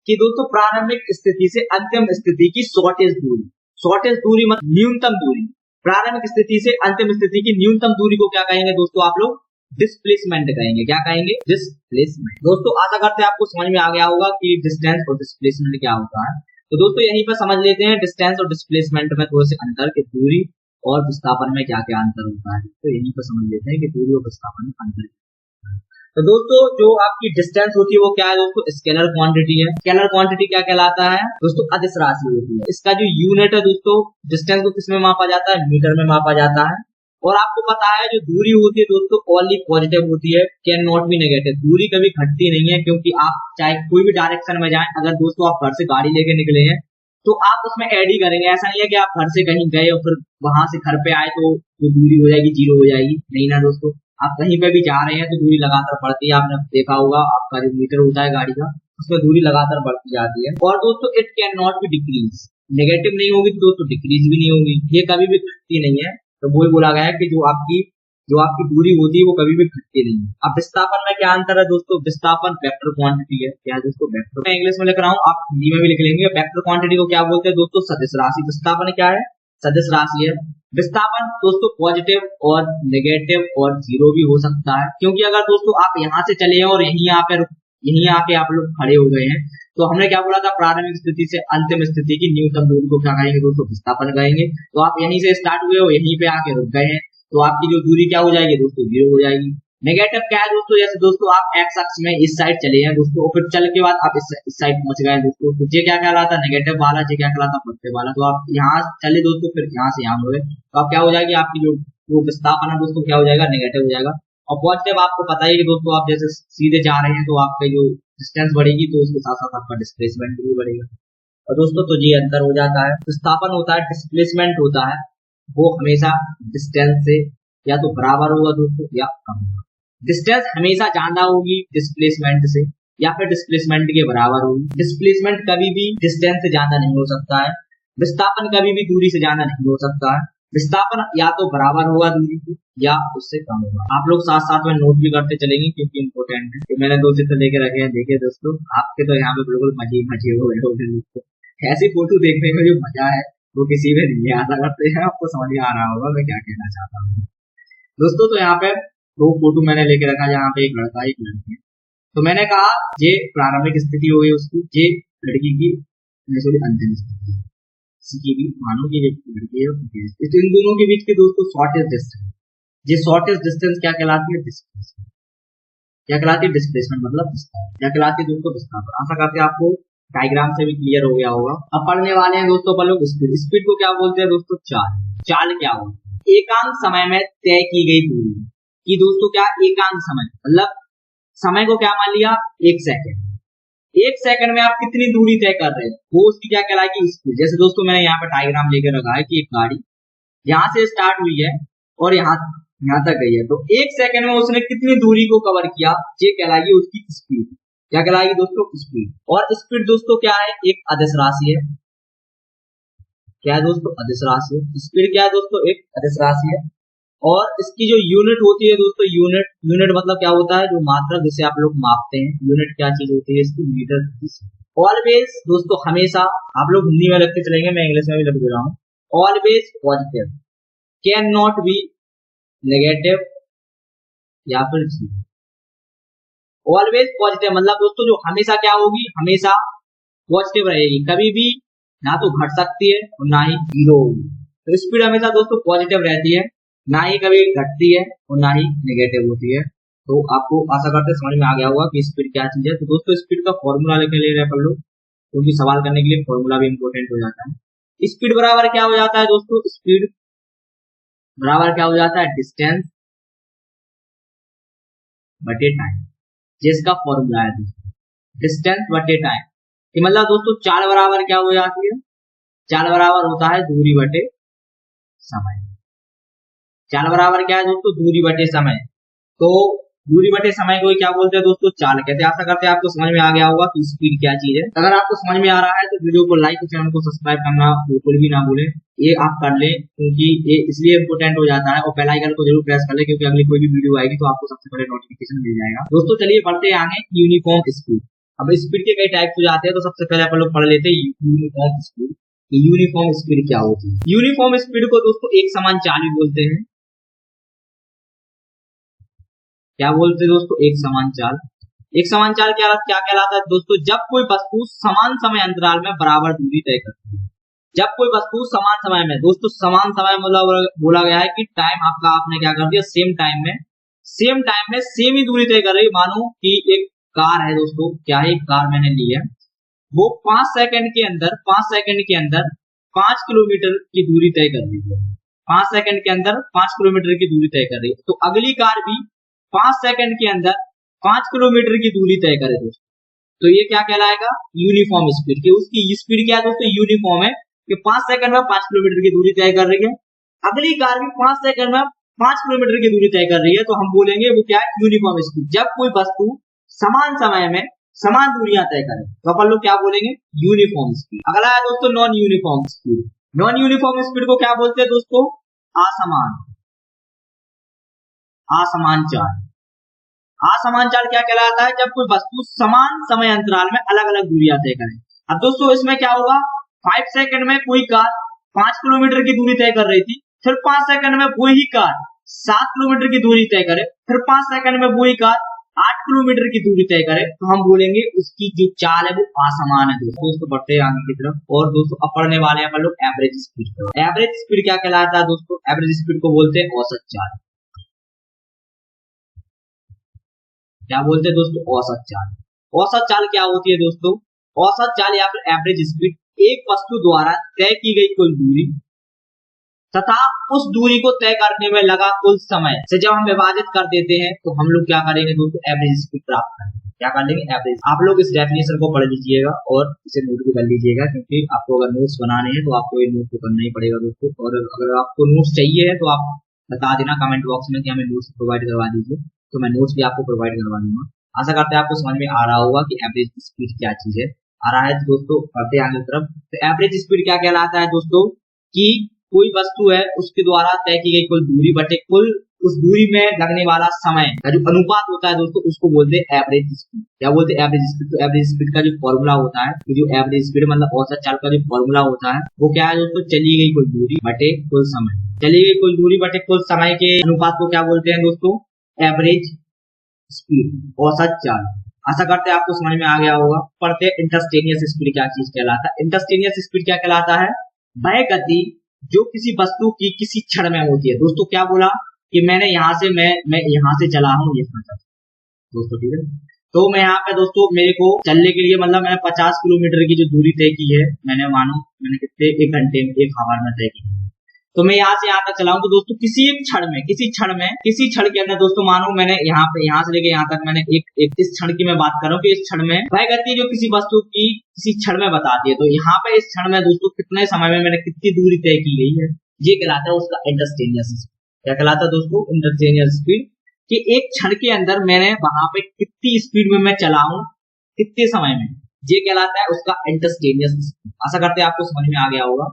कि दोस्तों प्रारंभिक स्थिति से अंतिम स्थिति की शॉर्टेज दूरी, शॉर्टेज दूरी मतलब न्यूनतम दूरी, प्रारंभिक स्थिति से अंतिम स्थिति की न्यूनतम दूरी को क्या कहेंगे दोस्तों आप लोग, डिस्प्लेसमेंट कहेंगे। क्या कहेंगे, डिस्प्लेसमेंट। दोस्तों आशा करते हैं आपको समझ में आ गया होगा कि डिस्टेंस और डिस्प्लेसमेंट क्या होता है। तो दोस्तों यहीं पर समझ लेते हैं डिस्टेंस और डिस्प्लेसमेंट में थोड़े से अंतर, की दूरी और विस्थापन में क्या क्या अंतर होता है। तो यहीं पर समझ लेते हैं कि दूरी और विस्थापन में अंतर। तो दोस्तों जो आपकी डिस्टेंस होती है वो क्या है दोस्तों, स्केलर क्वांटिटी है। स्केलर क्वांटिटी क्या कहलाता है दोस्तों, अदिश राशि होती है। इसका जो यूनिट है दोस्तों, डिस्टेंस को किसमें मापा जाता है, मीटर में मापा जाता है। और आपको पता है जो दूरी होती है दोस्तों ओनली पॉजिटिव होती है, कैन नॉट बी नेगेटिव। दूरी कभी घटती नहीं है, क्योंकि आप चाहे कोई भी डायरेक्शन में जाएं, अगर दोस्तों आप घर से गाड़ी लेके निकले हैं तो आप उसमें ऐड ही करेंगे। ऐसा नहीं है कि आप घर से कहीं गए और फिर वहां से घर पे आए तो जो दूरी हो जाएगी जीरो हो जाएगी, नहीं ना दोस्तों। आप कहीं पे भी जा रहे हैं तो दूरी लगातार बढ़ती है। आपने देखा होगा आपका जो मीटर होता है गाड़ी का, उसमें दूरी लगातार बढ़ती जाती है। और दोस्तों it can not be decrease, negative नहीं होगी तो दोस्तों डिक्रीज भी नहीं होगी, ये कभी भी घटती नहीं है। तो वही बोला गया है कि जो आपकी दूरी होती है वो कभी भी घटती नहीं है। अब विस्थापन में क्या अंतर है दोस्तों, विस्थापन वेक्टर क्वांटिटी है। क्या है दोस्तों, वेक्टर। मैं इंग्लिश में लिख रहा हूँ, आप हिंदी में भी लिख लेंगे। वेक्टर क्वांटिटी को क्या बोलते हैं दोस्तों, सदिश राशि। विस्थापन क्या है, सदिश राशि है। विस्थापन दोस्तों पॉजिटिव और नेगेटिव और जीरो भी हो सकता है, क्योंकि अगर दोस्तों आप यहाँ से चले हैं और यहीं आके आप लोग खड़े हो गए हैं, तो हमने क्या बोला था, प्रारंभिक स्थिति से अंतिम स्थिति की न्यूनतम दूरी को क्या कहेंगे दोस्तों, विस्थापन कहेंगे। तो आप यहीं से स्टार्ट हुए हो, यहीं पे आके रुक गए हैं, तो आपकी जो दूरी क्या हो जाएगी दोस्तों, जीरो हो जाएगी। नेगेटिव क्या है दोस्तों, जैसे दोस्तों आप एक्स अक्ष में इस साइड चले हैं दोस्तों, और फिर चल के बाद आप इस साइड पहुंच गए दोस्तों, तो ये क्या कहलाता है, नेगेटिव वाला। ये क्या कहलाता है, पॉजिटिव वाला। तो आप यहाँ चले दोस्तों, फिर यहाँ से यहाँ हुए, तो आप क्या हो जाएगी, आपकी जो विस्थापन है दोस्तों क्या हो जाएगा, नेगेटिव हो जाएगा। और पॉजिटिव आपको पता ही है कि दोस्तों आप जैसे सीधे जा रहे हैं तो आपका जो डिस्टेंस बढ़ेगी, तो उसके साथ साथ आपका डिस्प्लेसमेंट भी बढ़ेगा। और दोस्तों तो ये अंतर हो जाता है। विस्थापन होता है, डिस्प्लेसमेंट होता है, वो हमेशा डिस्टेंस से या तो बराबर होगा दोस्तों या कम होगा। डिस्टेंस हमेशा ज्यादा होगी डिस्प्लेसमेंट से, या फिर डिस्प्लेसमेंट के बराबर होगी। डिस्प्लेसमेंट कभी भी डिस्टेंस से ज्यादा नहीं हो सकता है। विस्थापन कभी भी दूरी से ज्यादा नहीं हो सकता है। विस्थापन या तो बराबर होगा दूरी की या उससे कम होगा। आप लोग साथ साथ में नोट भी करते चलेंगे, क्योंकि इम्पोर्टेंट है। तो मैंने 2 चित्र लेके रखे हैं, देखिए दोस्तों, आपके तो यहाँ पे बिल्कुल मजे हो गए होंगे दोस्तों। ऐसी फोटो देखने में जो मजा है वो किसी में नहीं आता करते हैं। आपको समझ में आ रहा होगा मैं क्या कहना चाहता हूँ दोस्तों। तो यहाँ पे 2 फोटो मैंने लेके रखा, जहाँ पे एक लड़का एक लड़की है। तो मैंने कहा ये प्रारंभिक स्थिति हो गई उसकी, ये लड़की की अंतिम स्थिति, किसी की भी मानो की लड़की है, तो इन दोनों के बीच के दोस्तों शॉर्टेज डिस्टेंस, ये शॉर्टेज डिस्टेंस क्या कहलाती है, डिस्प्लेसमेंट। क्या कहलाती है, डिस्प्लेसमेंट मतलब विस्थापन। क्या कहलाती है दोस्तों, विस्थापन। आशा करते हैं आपको डायग्राम से भी क्लियर हो गया होगा। अब पढ़ने वाले हैं दोस्तों अपन लोग स्पीड। स्पीड को क्या बोलते हैं दोस्तों, चाल। चाल क्या होती है, एकांक समय में तय की गई दूरी की दोस्तों, क्या एकांक समय मतलब समय को क्या मान लिया, 1 सेकंड। 1 सेकंड में आप कितनी दूरी तय कर रहे हैं, वो उसकी क्या कहलाएगी, स्पीड। जैसे दोस्तों मैंने यहाँ पे डायग्राम लेकर रखा है कि एक गाड़ी यहाँ से स्टार्ट हुई है और यहाँ तक गई है, तो 1 सेकंड में उसने कितनी दूरी को कवर किया, ये कहलाएगी उसकी स्पीड। क्या कहलाएगी दोस्तों, स्पीड। और स्पीड दोस्तों क्या है, एक अदिश राशि है। क्या है दोस्तों, अदिश राशि। स्पीड क्या है दोस्तों, एक अदिश राशि है। और इसकी जो यूनिट होती है दोस्तों, यूनिट मतलब क्या होता है, जो मात्रा जिसे आप लोग मापते हैं। यूनिट क्या चीज होती है इसकी, मीटर। ऑलवेज दोस्तों हमेशा, आप लोग हिंदी में लिखते चलेंगे, मैं इंग्लिश में भी लिख दे रहा हूँ। Always positive, can not be negative या फिर जीरो। ऑलवेज पॉजिटिव मतलब दोस्तों जो हमेशा क्या होगी, हमेशा पॉजिटिव रहेगी, कभी भी ना तो घट सकती है और ना ही जीरो होगी। तो स्पीड हमेशा दोस्तों पॉजिटिव रहती है, ना ही कभी घटती है और ना ही नेगेटिव होती है। तो आपको आशा करते समझ में आ गया होगा कि स्पीड क्या चीज है। तो दोस्तों स्पीड का फॉर्मूला लेके ले रहे हैं अपन लोग, क्योंकि सवाल करने के लिए फॉर्मूला भी इंपॉर्टेंट हो जाता है। स्पीड बराबर क्या हो जाता है दोस्तों, स्पीड बराबर क्या हो जाता है, डिस्टेंस बटे टाइम। जिसका फॉर्मूला है दोस्तों डिस्टेंस बटे टाइम, कि मतलब दोस्तों चाल बराबर क्या हो जाती है, चाल बराबर होता है दूरी बटे समय। चाल बराबर क्या है दोस्तों, दूरी बटे समय। तो दूरी बटे समय को क्या बोलते हैं दोस्तों, चाल कहते हैं। आशा करते हैं आपको समझ में आ गया होगा कि स्पीड क्या चीज है। अगर आपको समझ में आ रहा है तो वीडियो को लाइक और चैनल को सब्सक्राइब करना बिल्कुल भी ना भूलें, ये आप कर लें क्योंकि ये इसलिए इम्पोर्टेंट हो जाता है। और बेल आइकन को जरूर प्रेस कर लें क्योंकि अगली कोई भी वीडियो आएगी तो आपको सबसे पहले नोटिफिकेशन मिल जाएगा। दोस्तों चलिए बढ़ते हैं आगे, यूनिफॉर्म स्पीड। अब स्पीड के कई टाइप हो जाते हैं, तो सबसे पहले अपन लोग पढ़ लेते हैं यूनिफॉर्म स्पीड। यूनिफॉर्म स्पीड क्या होती है? यूनिफॉर्म स्पीड को दोस्तों एक समान चाल भी बोलते हैं। क्या बोलते हैं दोस्तों, एक समान चाल। एक समान चाल क्या कहलाता है दोस्तों, जब कोई वस्तु समान समय अंतराल में बराबर दूरी तय करती है। जब कोई वस्तु समान समय में, दोस्तों समान समय मतलब बोला गया है कि टाइम आपका आपने क्या कर दिया, सेम टाइम में सेम ही दूरी तय कर रही है। मानो कि एक कार है दोस्तों, क्या है, एक कार मैंने ली है, वो 5 सेकंड के अंदर 5 किलोमीटर की दूरी तय कर रही है। 5 सेकंड के अंदर 5 किलोमीटर की दूरी तय कर रही है, तो अगली कार भी 5 सेकंड के अंदर 5 किलोमीटर की दूरी तय करे दोस्तों, तो ये क्या कहलाएगा, यूनिफॉर्म स्पीड। की उसकी स्पीड क्या है दोस्तों, यूनिफॉर्म है कि 5 सेकंड में 5 किलोमीटर की दूरी तय कर रही है। अगली कार भी 5 सेकंड में 5 किलोमीटर की दूरी तय कर रही है, तो हम बोलेंगे वो क्या है, यूनिफॉर्म स्पीड। जब कोई वस्तु समान समय में समान दूरियां तय करे तो अपन लोग क्या बोलेंगे, यूनिफॉर्म स्पीड। अगला है दोस्तों non uniform speed. Non uniform speed को क्या बोलते हैं दोस्तों, असमान चाल। असमान चाल क्या कहलाता है, जब कोई वस्तु समान समय अंतराल में अलग अलग दूरियां तय करे। अब दोस्तों इसमें क्या होगा, 5 सेकंड में कोई कार 5 किलोमीटर की दूरी तय कर रही थी, फिर 5 सेकंड में वही कार 7 किलोमीटर की दूरी तय करे, फिर 5 सेकंड में वही कार 8 किलोमीटर की दूरी तय करे, तो हम बोलेंगे उसकी जो चाल है वो असमान है दोस्तों। उसको बढ़ते हैं आगे की तरफ, और दोस्तों अब पढ़ने वाले हैं अपन लोग एवरेज स्पीड। एवरेज स्पीड क्या कहलाता है दोस्तों, एवरेज स्पीड को बोलते हैं औसत चाल। क्या बोलते हैं दोस्तों, औसत चाल। औसत चाल क्या होती है दोस्तों, औसत चाल या फिर एवरेज स्पीड एक वस्तु द्वारा तय की गई कुल दूरी तथा उस दूरी को तय करने में लगा कुल समय से जब हम विभाजित कर देते हैं तो हम लोग क्या करेंगे दोस्तों, एवरेज स्पीड प्राप्त करेंगे। क्या कर लेंगे, एवरेज। आप लोग इस डेफिनेशन को पढ़ लीजिएगा और इसे नोट भी कर लीजिएगा, क्योंकि आपको अगर नोट्स बनाने हैं तो आपको ये नोट तो करना ही पड़ेगा दोस्तों। और अगर आपको नोट्स चाहिए है तो आप बता देना कमेंट बॉक्स में कि हमें नोट्स प्रोवाइड करवा दीजिए, तो मैं नोट्स भी आपको प्रोवाइड करवा दूंगा। आशा करते हैं आपको समझ में आ रहा होगा कि एवरेज स्पीड क्या चीज है। आ रहा है दोस्तों, बढ़ते आगे तरफ। तो एवरेज स्पीड क्या कहलाता है दोस्तों, कि कोई वस्तु है उसके द्वारा तय की गई कुल दूरी बटे कुल उस दूरी में लगने वाला समय का जो अनुपात होता है दोस्तों, उसको बोलते हैं एवरेज स्पीड। क्या बोलते हैं, एवरेज स्पीड। तो एवरेज स्पीड का जो फॉर्मूला होता है, जो एवरेज स्पीड मतलब औसत चाल का जो फॉर्मूला होता है वो क्या है दोस्तों, चली गई कुल दूरी बटे कुल समय। चली गई कुल दूरी बटे कुल समय के अनुपात को क्या बोलते हैं दोस्तों, एवरेज स्पीड, औसत चाल। आशा करते हैं आपको समझ में आ गया होगा। पढ़ते इंटरस्टेनियस स्पीड क्या चीज कहलाता है। इंटरस्टेनियस स्पीड क्या कहलाता है, वह गति जो किसी वस्तु की किसी क्षण में होती है। दोस्तों क्या बोला कि मैंने यहाँ से मैं यहाँ से चला हूँ ये दोस्तों, ठीक है। तो मैं यहाँ पे दोस्तों मेरे को चलने के लिए मतलब मैंने 50 किलोमीटर की जो दूरी तय की है, मैंने कितने, 1 घंटे 1 आवर में तय की, तो मैं यहाँ से यहाँ तक चलाऊं। तो दोस्तों किसी क्षण के अंदर दोस्तों मानो मैंने यहाँ से लेके यहाँ तक मैंने एक इस क्षण की मैं बात कर रहा हूँ कि इस क्षण में वह गति जो किसी वस्तु की किसी क्षण में बताती है, तो यहाँ पे इस क्षण में दोस्तों कितने समय में मैंने कितनी दूरी तय की गई है, ये कहलाता है उसका इंटरस्टेनियस स्पीड। क्या कहलाता है दोस्तों, इंटरस्टेनियस स्पीड, कि एक क्षण के अंदर मैंने वहां पे कितनी स्पीड में मैं चलाऊं, कितने समय में, ये कहलाता है उसका इंटरस्टेनियस स्पीड। आशा करते हैं आपको समझ में आ गया होगा।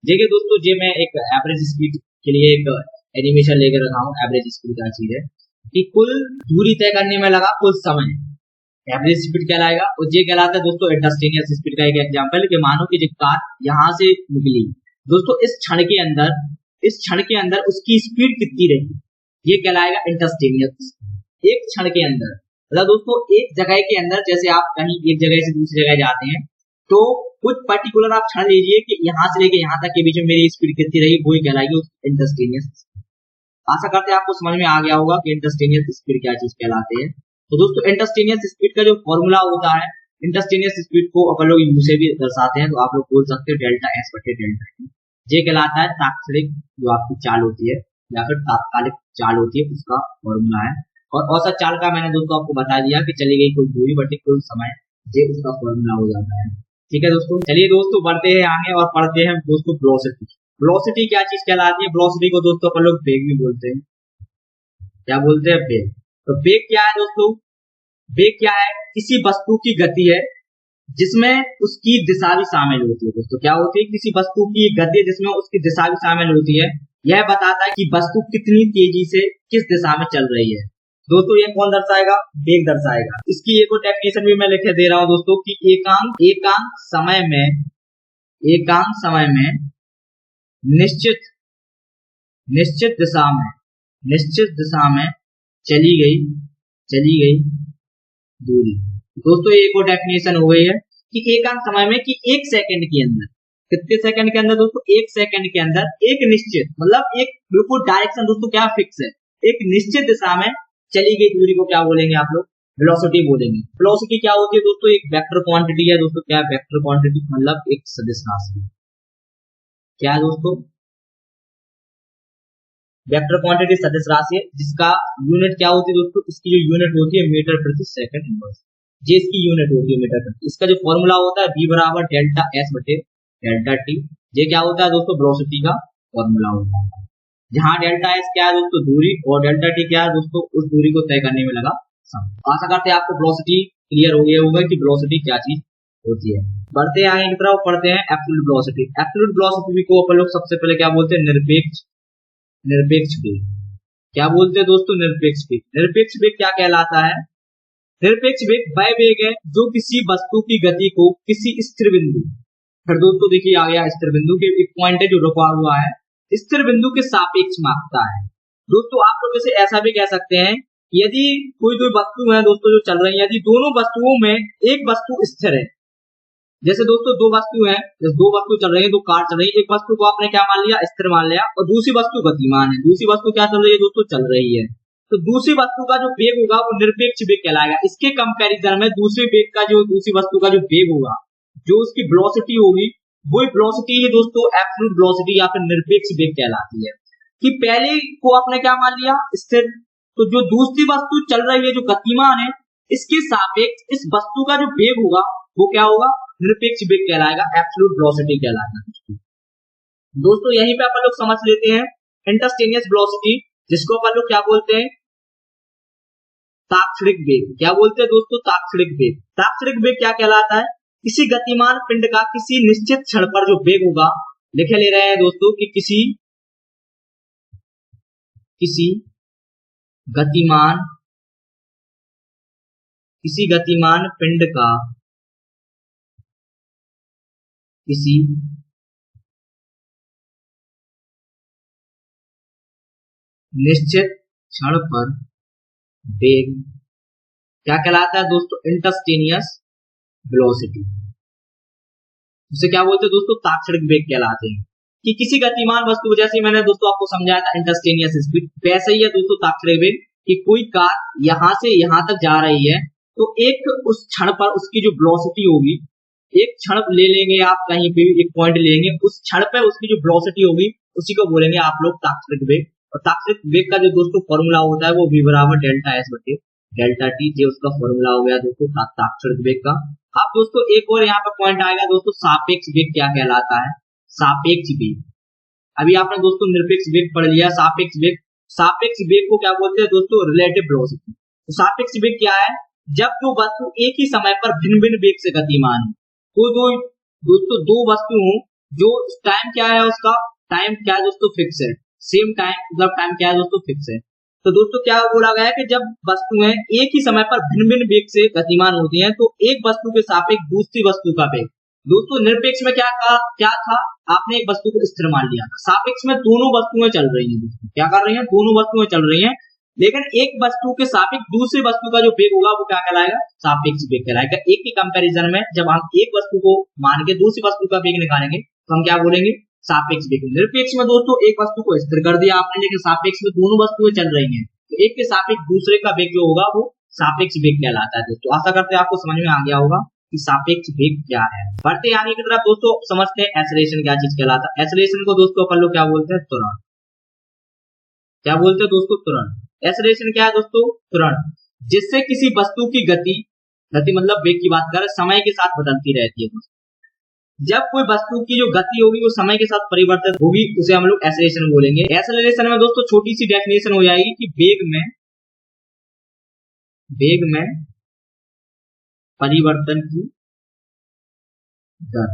देखिए दोस्तों, ये मैं एक एवरेज स्पीड के लिए एक एनिमेशन लेकर रखा हूँ। एवरेज स्पीड क्या चीज है कि कुल दूरी तय करने में लगा कुल समय, एवरेज स्पीड कहलाएगा। और ये कहलाता है दोस्तों इंटरस्टेनियस स्पीड का एक एग्जांपल, कि मानो कि जो कार यहाँ से निकली दोस्तों, इस क्षण के अंदर उसकी स्पीड कितनी रही, ये कहलाएगा इंटरस्टेनियस। एक क्षण के अंदर मतलब दोस्तों एक जगह के अंदर, जैसे आप कहीं एक जगह से दूसरी जगह जाते हैं तो कुछ पर्टिकुलर आप क्षण लीजिए कि यहाँ से लेके यहाँ तक के बीच में मेरी स्पीड कितनी रही, वही कहलाएगी इंटरस्टेनियस। आशा करते हैं आपको समझ में आ गया होगा कि इंटरस्टेनियस स्पीड क्या चीज कहलाते हैं। तो दोस्तों इंटरस्टेनियस स्पीड का जो फॉर्मूला होता है, इंटरस्टेनियस स्पीड को अपन लोग यू से भी दर्शाते हैं, तो आप लोग बोल सकते हो डेल्टा एस बटे डेल्टा टी। ये कहलाता है तात्कालिक जो आपकी चाल होती है या फिर तात्कालिक चाल होती है, उसका फॉर्मूला है। और औसत चाल का मैंने दोस्तों आपको बता दिया कि चली गई कुल दूरी बटे कुल समय, ये उसका फॉर्मूला हो जाता है। ठीक है दोस्तों, चलिए दोस्तों बढ़ते हैं आगे और पढ़ते हैं दोस्तों वेलोसिटी। वेलोसिटी क्या चीज कहलाती है, वेलोसिटी को दोस्तों अपन लोग वेग भी बोलते हैं। क्या बोलते हैं, वेग। तो वेग क्या है दोस्तों? वेग क्या है? किसी वस्तु की गति है जिसमें उसकी दिशा भी शामिल होती है। दोस्तों क्या होती है? किसी वस्तु की गति जिसमें उसकी दिशा भी शामिल होती है। यह बताता है कि वस्तु कितनी तेजी से किस दिशा में चल रही है। दोस्तों ये कौन दर्शाएगा? वेग दर्शाएगा। इसकी एक और डेफिनेशन भी मैं लिख दे रहा हूं दोस्तों कि एकांक समय में निश्चित दिशा में चली गई दूरी। दोस्तों एक और डेफिनेशन हो गई है कि एकांक समय में कि एक सेकंड के अंदर, कितने सेकंड के अंदर दोस्तों? एक सेकंड के अंदर एक निश्चित, मतलब एक बिल्कुल डायरेक्शन दोस्तों क्या फिक्स है, एक निश्चित दिशा में चली गई दूरी को क्या बोलेंगे आप लोग? वेलोसिटी बोलेंगे। वेलोसिटी क्या होती है दोस्तों? एक वेक्टर क्वांटिटी है दोस्तों। क्या वेक्टर क्वांटिटी? मतलब एक सदिश राशि। क्या है दोस्तों? वेक्टर क्वांटिटी सदिश राशि है जिसका यूनिट क्या होती है दोस्तों? इसकी जो यूनिट होती है मीटर प्रति सेकंड इनवर्स। ये इसकी यूनिट होती है मीटर प्रति। इसका जो फॉर्मूला होता है v बराबर डेल्टा s बटे डेल्टा टी। ये क्या होता है दोस्तों? वेलोसिटी का फॉर्मूला होता है। जहां डेल्टा s क्या है दोस्तों? दूरी, और डेल्टा टी क्या है दोस्तों? उस दूरी को तय करने में लगा समय। आशा करते हैं आपको वेलोसिटी क्लियर हो गया होगा कि वेलोसिटी क्या चीज होती है। बढ़ते हैं आगे की तरफ, पढ़ते हैं एब्सोल्यूट वेलोसिटी। एब्सोल्यूट वेलोसिटी को अपन लोग सबसे पहले क्या बोलते हैं? निरपेक्ष वेग। क्या बोलते हैं दोस्तों? निरपेक्ष वेग। निरपेक्ष वेग क्या कहलाता है? निरपेक्ष वेग वह वेग है जो किसी वस्तु की गति को किसी स्थिर बिंदु, फिर दोस्तों देखिए आ गया स्थिर बिंदु के एक पॉइंट है जो रुका हुआ है, स्थिर बिंदु के सापेक्ष मापता है। दोस्तों आप लोग इसे ऐसा भी कह सकते हैं, यदि कोई दो वस्तु है दोस्तों जो चल रही है, यदि दोनों वस्तुओं में एक वस्तु स्थिर है, जैसे दोस्तों दो वस्तु है, जैसे दो वस्तु चल रही है, दो कार चल रही है, एक वस्तु को आपने क्या मान लिया? स्थिर मान लिया, और दूसरी वस्तु गतिमान है। दूसरी वस्तु क्या चल रही है दोस्तों? चल रही है। तो दूसरी वस्तु का जो वेग होगा वो निरपेक्ष वेग कहलाएगा। इसके कंपैरिजन में दूसरी वस्तु का जो वेग होगा, जो उसकी वेलोसिटी होगी, वो वेलोसिटी ही दोस्तों एब्सोल्यूट वेलोसिटी या फिर निरपेक्ष वेग कहलाती है। कि पहले को आपने क्या मान लिया? स्थिर। तो जो दूसरी वस्तु चल रही है जो गतिमान है, इसके सापेक्ष इस वस्तु का जो वेग होगा वो क्या होगा? निरपेक्ष वेग कहलाएगा, एब्सोल्यूट वेलोसिटी कहलाएगा। दोस्तों यहीं पे अपन लोग समझ लेते हैं इंस्टैंटेनियस वेलोसिटी, जिसको अपन लोग क्या बोलते हैं? तात्क्षणिक वेग। क्या बोलते हैं दोस्तों? तात्क्षणिक वेग। तात्क्षणिक वेग क्या कहलाता है? किसी गतिमान पिंड का किसी निश्चित क्षण पर जो वेग होगा, लिखे ले रहे हैं दोस्तों कि किसी गतिमान पिंड का किसी निश्चित क्षण पर वेग क्या कहलाता है दोस्तों? Instantaneous velocity. उसे क्या बोलते हैं दोस्तों? तात्क्षणिक वेग कहलाते हैं। कि किसी गतिमान वस्तु, जैसे मैंने दोस्तों आपको समझाया था इंस्टैंटेनियस स्पीड, वैसे ही है दोस्तों तात्क्षणिक वेग। कि कोई कार यहां से यहां तक जा रही है, तो एक उस क्षण पर उसकी जो वेलोसिटी होगी, एक क्षण ले लेंगे आप, कहीं पे एक पॉइंट लेंगे, उस क्षण पे उसकी जो वेलोसिटी होगी उसी को बोलेंगे आप लोग तात्क्षणिक वेग। और तात्क्षणिक वेग का जो दोस्तों फॉर्मूला होता है वो v बराबर डेल्टा s बटे डेल्टा टी। ये उसका फॉर्मूला हो गया दोस्तों तात्क्षणिक वेग का। अब दोस्तों एक और यहाँ पे पॉइंट आएगा दोस्तों, सापेक्ष वेग क्या कहलाता है? सापेक्ष वेग। अभी आपने दोस्तों निरपेक्ष वेग पढ़ लिया, सापेक्ष वेग को क्या बोलते हैं दोस्तों? Relative velocity. तो सापेक्ष वेग क्या है? जब जो वस्तु एक ही समय पर भिन्न भिन्न वेग से गतिमान है, तो दोस्तों दो वस्तु हो, जो टाइम क्या है उसका? टाइम क्या है दोस्तों? फिक्स है। सेम टाइम, मतलब टाइम क्या है दोस्तों? फिक्स है। तो दोस्तों क्या बोला गया है कि जब वस्तुएं एक ही समय पर भिन्न भिन्न वेग से गतिमान होती हैं, तो एक वस्तु के सापेक्ष दूसरी वस्तु का वेग, दोस्तों निरपेक्ष में क्या था? आपने एक वस्तु को स्थिर मान लिया, सापेक्ष में दोनों वस्तुएं चल रही हैं। दोस्तों क्या कर रही हैं? दोनों वस्तुएं चल रही हैं, लेकिन एक वस्तु के सापेक्ष दूसरी वस्तु का जो वेग होगा वो क्या कहलाएगा? सापेक्ष वेग कहलाएगा। एक के कंपैरिजन में जब हम एक वस्तु को मान के दूसरी वस्तु का वेग निकालेंगे तो हम क्या बोलेंगे? सापेक्ष वेग। निरपेक्ष में दोस्तों एक वस्तु को स्थिर कर दिया आपने, लेकिन सापेक्ष में दोनों वस्तुएं चल रही हैं, तो एक के सापेक्ष दूसरे का वेग जो होगा वो सापेक्ष वेग कहलाता है। दोस्तों आशा करते हैं आपको समझ में आ गया होगा कि सापेक्ष वेग क्या है। बढ़ते आगे की तरफ दोस्तों समझते हैं एक्सेलरेशन क्या चीज कहलाता है। एक्सेलरेशन को दोस्तों अपन लोग क्या बोलते हैं? त्वरण। क्या बोलते हैं दोस्तों? त्वरण। एक्सेलरेशन क्या है दोस्तों? त्वरण, जिससे किसी वस्तु की गति मतलब वेग की बात करें, समय के साथ बदलती रहती है। जब कोई वस्तु की जो गति होगी वो समय के साथ परिवर्तित होगी, उसे हम लोग एक्सेलरेशन बोलेंगे। एक्सेलरेशन में दोस्तों छोटी सी डेफिनेशन हो जाएगी कि वेग में वेग में परिवर्तन की दर,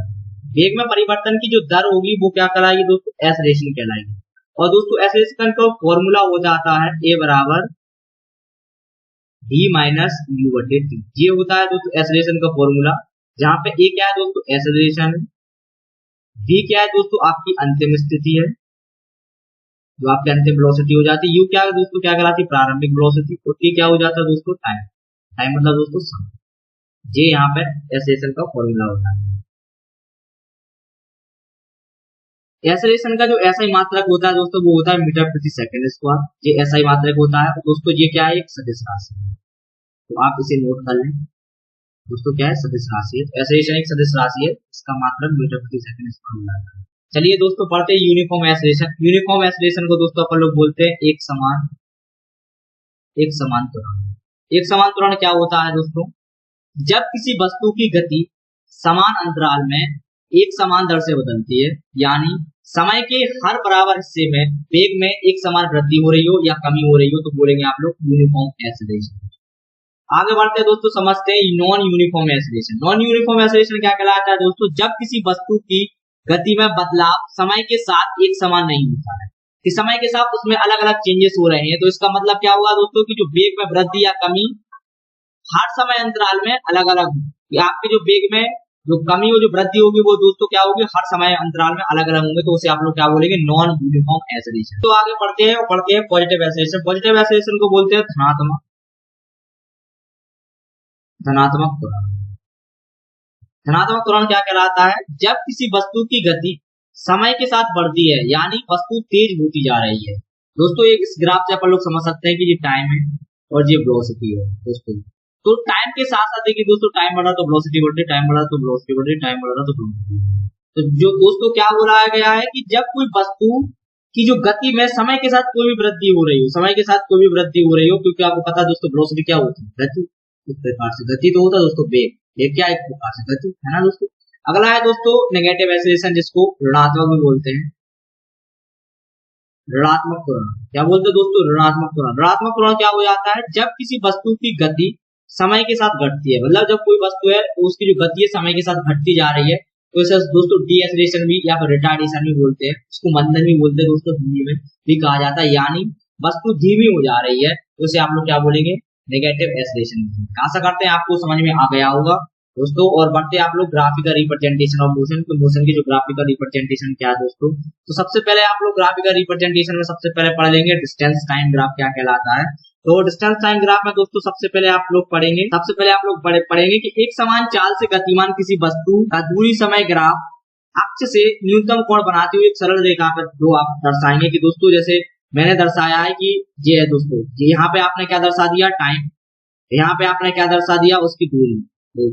वेग में परिवर्तन की जो दर होगी वो क्या कहलाएगी दोस्तों, एक्सेलरेशन कहलाएगी। और दोस्तों एक्सेलरेशन का फॉर्मूला हो जाता है ए बराबर v माइनस यू बटे टी। ये होता है दोस्तों एक्सेलरेशन का फॉर्मूला, जहां पे ए क्या है दोस्तों एक्सेलरेशन है, v क्या है दोस्तों आपकी अंतिम स्थिति है, जो आपकी अंतिम वेलोसिटी हो जाती है, u क्या है दोस्तों क्या कहलाती है प्रारंभिक वेलोसिटी, और t क्या हो जाता है दोस्तों टाइम, टाइम मतलब दोस्तों समय। ये यहाँ पे एक्सेलरेशन का फॉर्मूला होता है। एक्सेलरेशन का जो एसआई मात्रक होता है दोस्तों वो होता है मीटर प्रति सेकंड स्क्वायर। ये एसआई मात्रक होता है दोस्तों, ये क्या है एक सदिश राशि है, तो आप इसे नोट कर लें दोस्तों, क्या है सदिश राशि है। एक्सेलरेशन एक सदिश राशि है, इसका मात्रक मीटर प्रति सेकंड स्क्वायर होता है। चलिए दोस्तों पढ़ते हैं यूनिफॉर्म एक्सेलरेशन। यूनिफॉर्म एक्सेलरेशन को दोस्तों अपन लोग बोलते हैं एक समान त्वरण। एक समान त्वरण क्या होता है दोस्तों, जब किसी वस्तु की गति समान अंतराल में एक समान दर से बदलती है, यानी समय के हर बराबर हिस्से में वेग में एक समान वृद्धि हो रही हो या कमी हो रही हो, तो बोलेंगे आप लोग यूनिफॉर्म एक्सेलरेशन। आगे बढ़ते हैं दोस्तों, समझते हैं non uniform acceleration. Non uniform acceleration क्या कहलाता है दोस्तों, जब किसी वस्तु की गति में बदलाव समय के साथ एक समान नहीं होता है, कि समय के साथ उसमें अलग अलग चेंजेस हो रहे हैं, तो इसका मतलब क्या हुआ दोस्तों कि जो वेग में वृद्धि या कमी हर समय अंतराल में अलग अलग, आपके जो वेग में जो कमी और जो वृद्धि होगी वो दोस्तों क्या होगी हर समय अंतराल में अलग अलग होंगे, तो उसे आप लोग क्या बोलेंगे नॉन यूनिफॉर्म एक्सेलरेशन। तो आगे पढ़ते हैं पॉजिटिव एक्सेलरेशन। पॉजिटिव एक्सेलरेशन को बोलते हैं धनात्मक त्वरण। धनात्मक त्वरण क्या कहलाता है, जब किसी वस्तु की गति समय के साथ बढ़ती है, यानी वस्तु तेज होती जा रही है। दोस्तों एक इस ग्राफ से अपन लोग समझ सकते हैं कि ये टाइम है और ये वेलोसिटी है दोस्तों। तो टाइम के साथ साथ देखिए दोस्तों, टाइम बढ़ा तो वेलोसिटी बढ़ रही, टाइम बढ़ा तो वेलोसिटी बढ़ रही, टाइम बढ़ा तो वेलोसिटी। तो जो दोस्तों क्या बोला गया है कि जब कोई वस्तु की जो गति में समय के साथ कोई भी वृद्धि हो रही हो, समय के साथ कोई भी वृद्धि हो रही हो, क्योंकि आपको पता है दोस्तों वेलोसिटी क्या होती है, गति। इस प्रकार से गति तो होता है दोस्तों वेग, ये क्या एक प्रकार से गति है ना दोस्तों। अगला है दोस्तों नेगेटिव एक्सेलरेशन, जिसको ऋणात्मक भी बोलते हैं, ऋणात्मक त्वरण। क्या बोलते हैं दोस्तों, ऋणात्मक त्वरण। ऋणात्मक त्वरण क्या हो जाता है, जब किसी वस्तु की गति समय के साथ घटती है, मतलब जब कोई वस्तु है तो उसकी जो गति है समय के साथ घटती जा रही है, तो इसे दोस्तों डी एक्सेलरेशन भी या फिर रिटार्डेशन भी बोलते हैं, उसको मंदन भी बोलते हैं दोस्तों, हिंदी में भी कहा जाता है, यानी वस्तु धीमी हो जा रही है, तो इसे आप लोग क्या बोलेंगे नेगेटिव एक्सेलरेशन। आशा करते हैं आपको समझ में आ गया होगा दोस्तों। और बढ़ते आप लोग ग्राफिकल रिप्रेजेंटेशन ऑफ मोशन, तो मोशन की जो ग्राफिकल रिप्रेजेंटेशन क्या है दोस्तों, तो सबसे पहले आप लोग ग्राफिकल रिप्रेजेंटेशन में सबसे पहले पढ़ लेंगे डिस्टेंस टाइम ग्राफ क्या कहलाता है। तो डिस्टेंस टाइम ग्राफ में दोस्तों सबसे पहले आप लोग पढ़ेंगे कि एक समान चाल से गतिमान किसी वस्तु का दूरी समय ग्राफ अक्ष से न्यूनतम कोण बनाते हुए एक सरल रेखा पर जो आप दर्शाएंगे, कि दोस्तों जैसे मैंने दर्शाया है कि ये है दोस्तों, यहाँ पे आपने क्या दर्शा दिया टाइम, यहाँ पे आपने क्या दर्शा दिया उसकी दूरी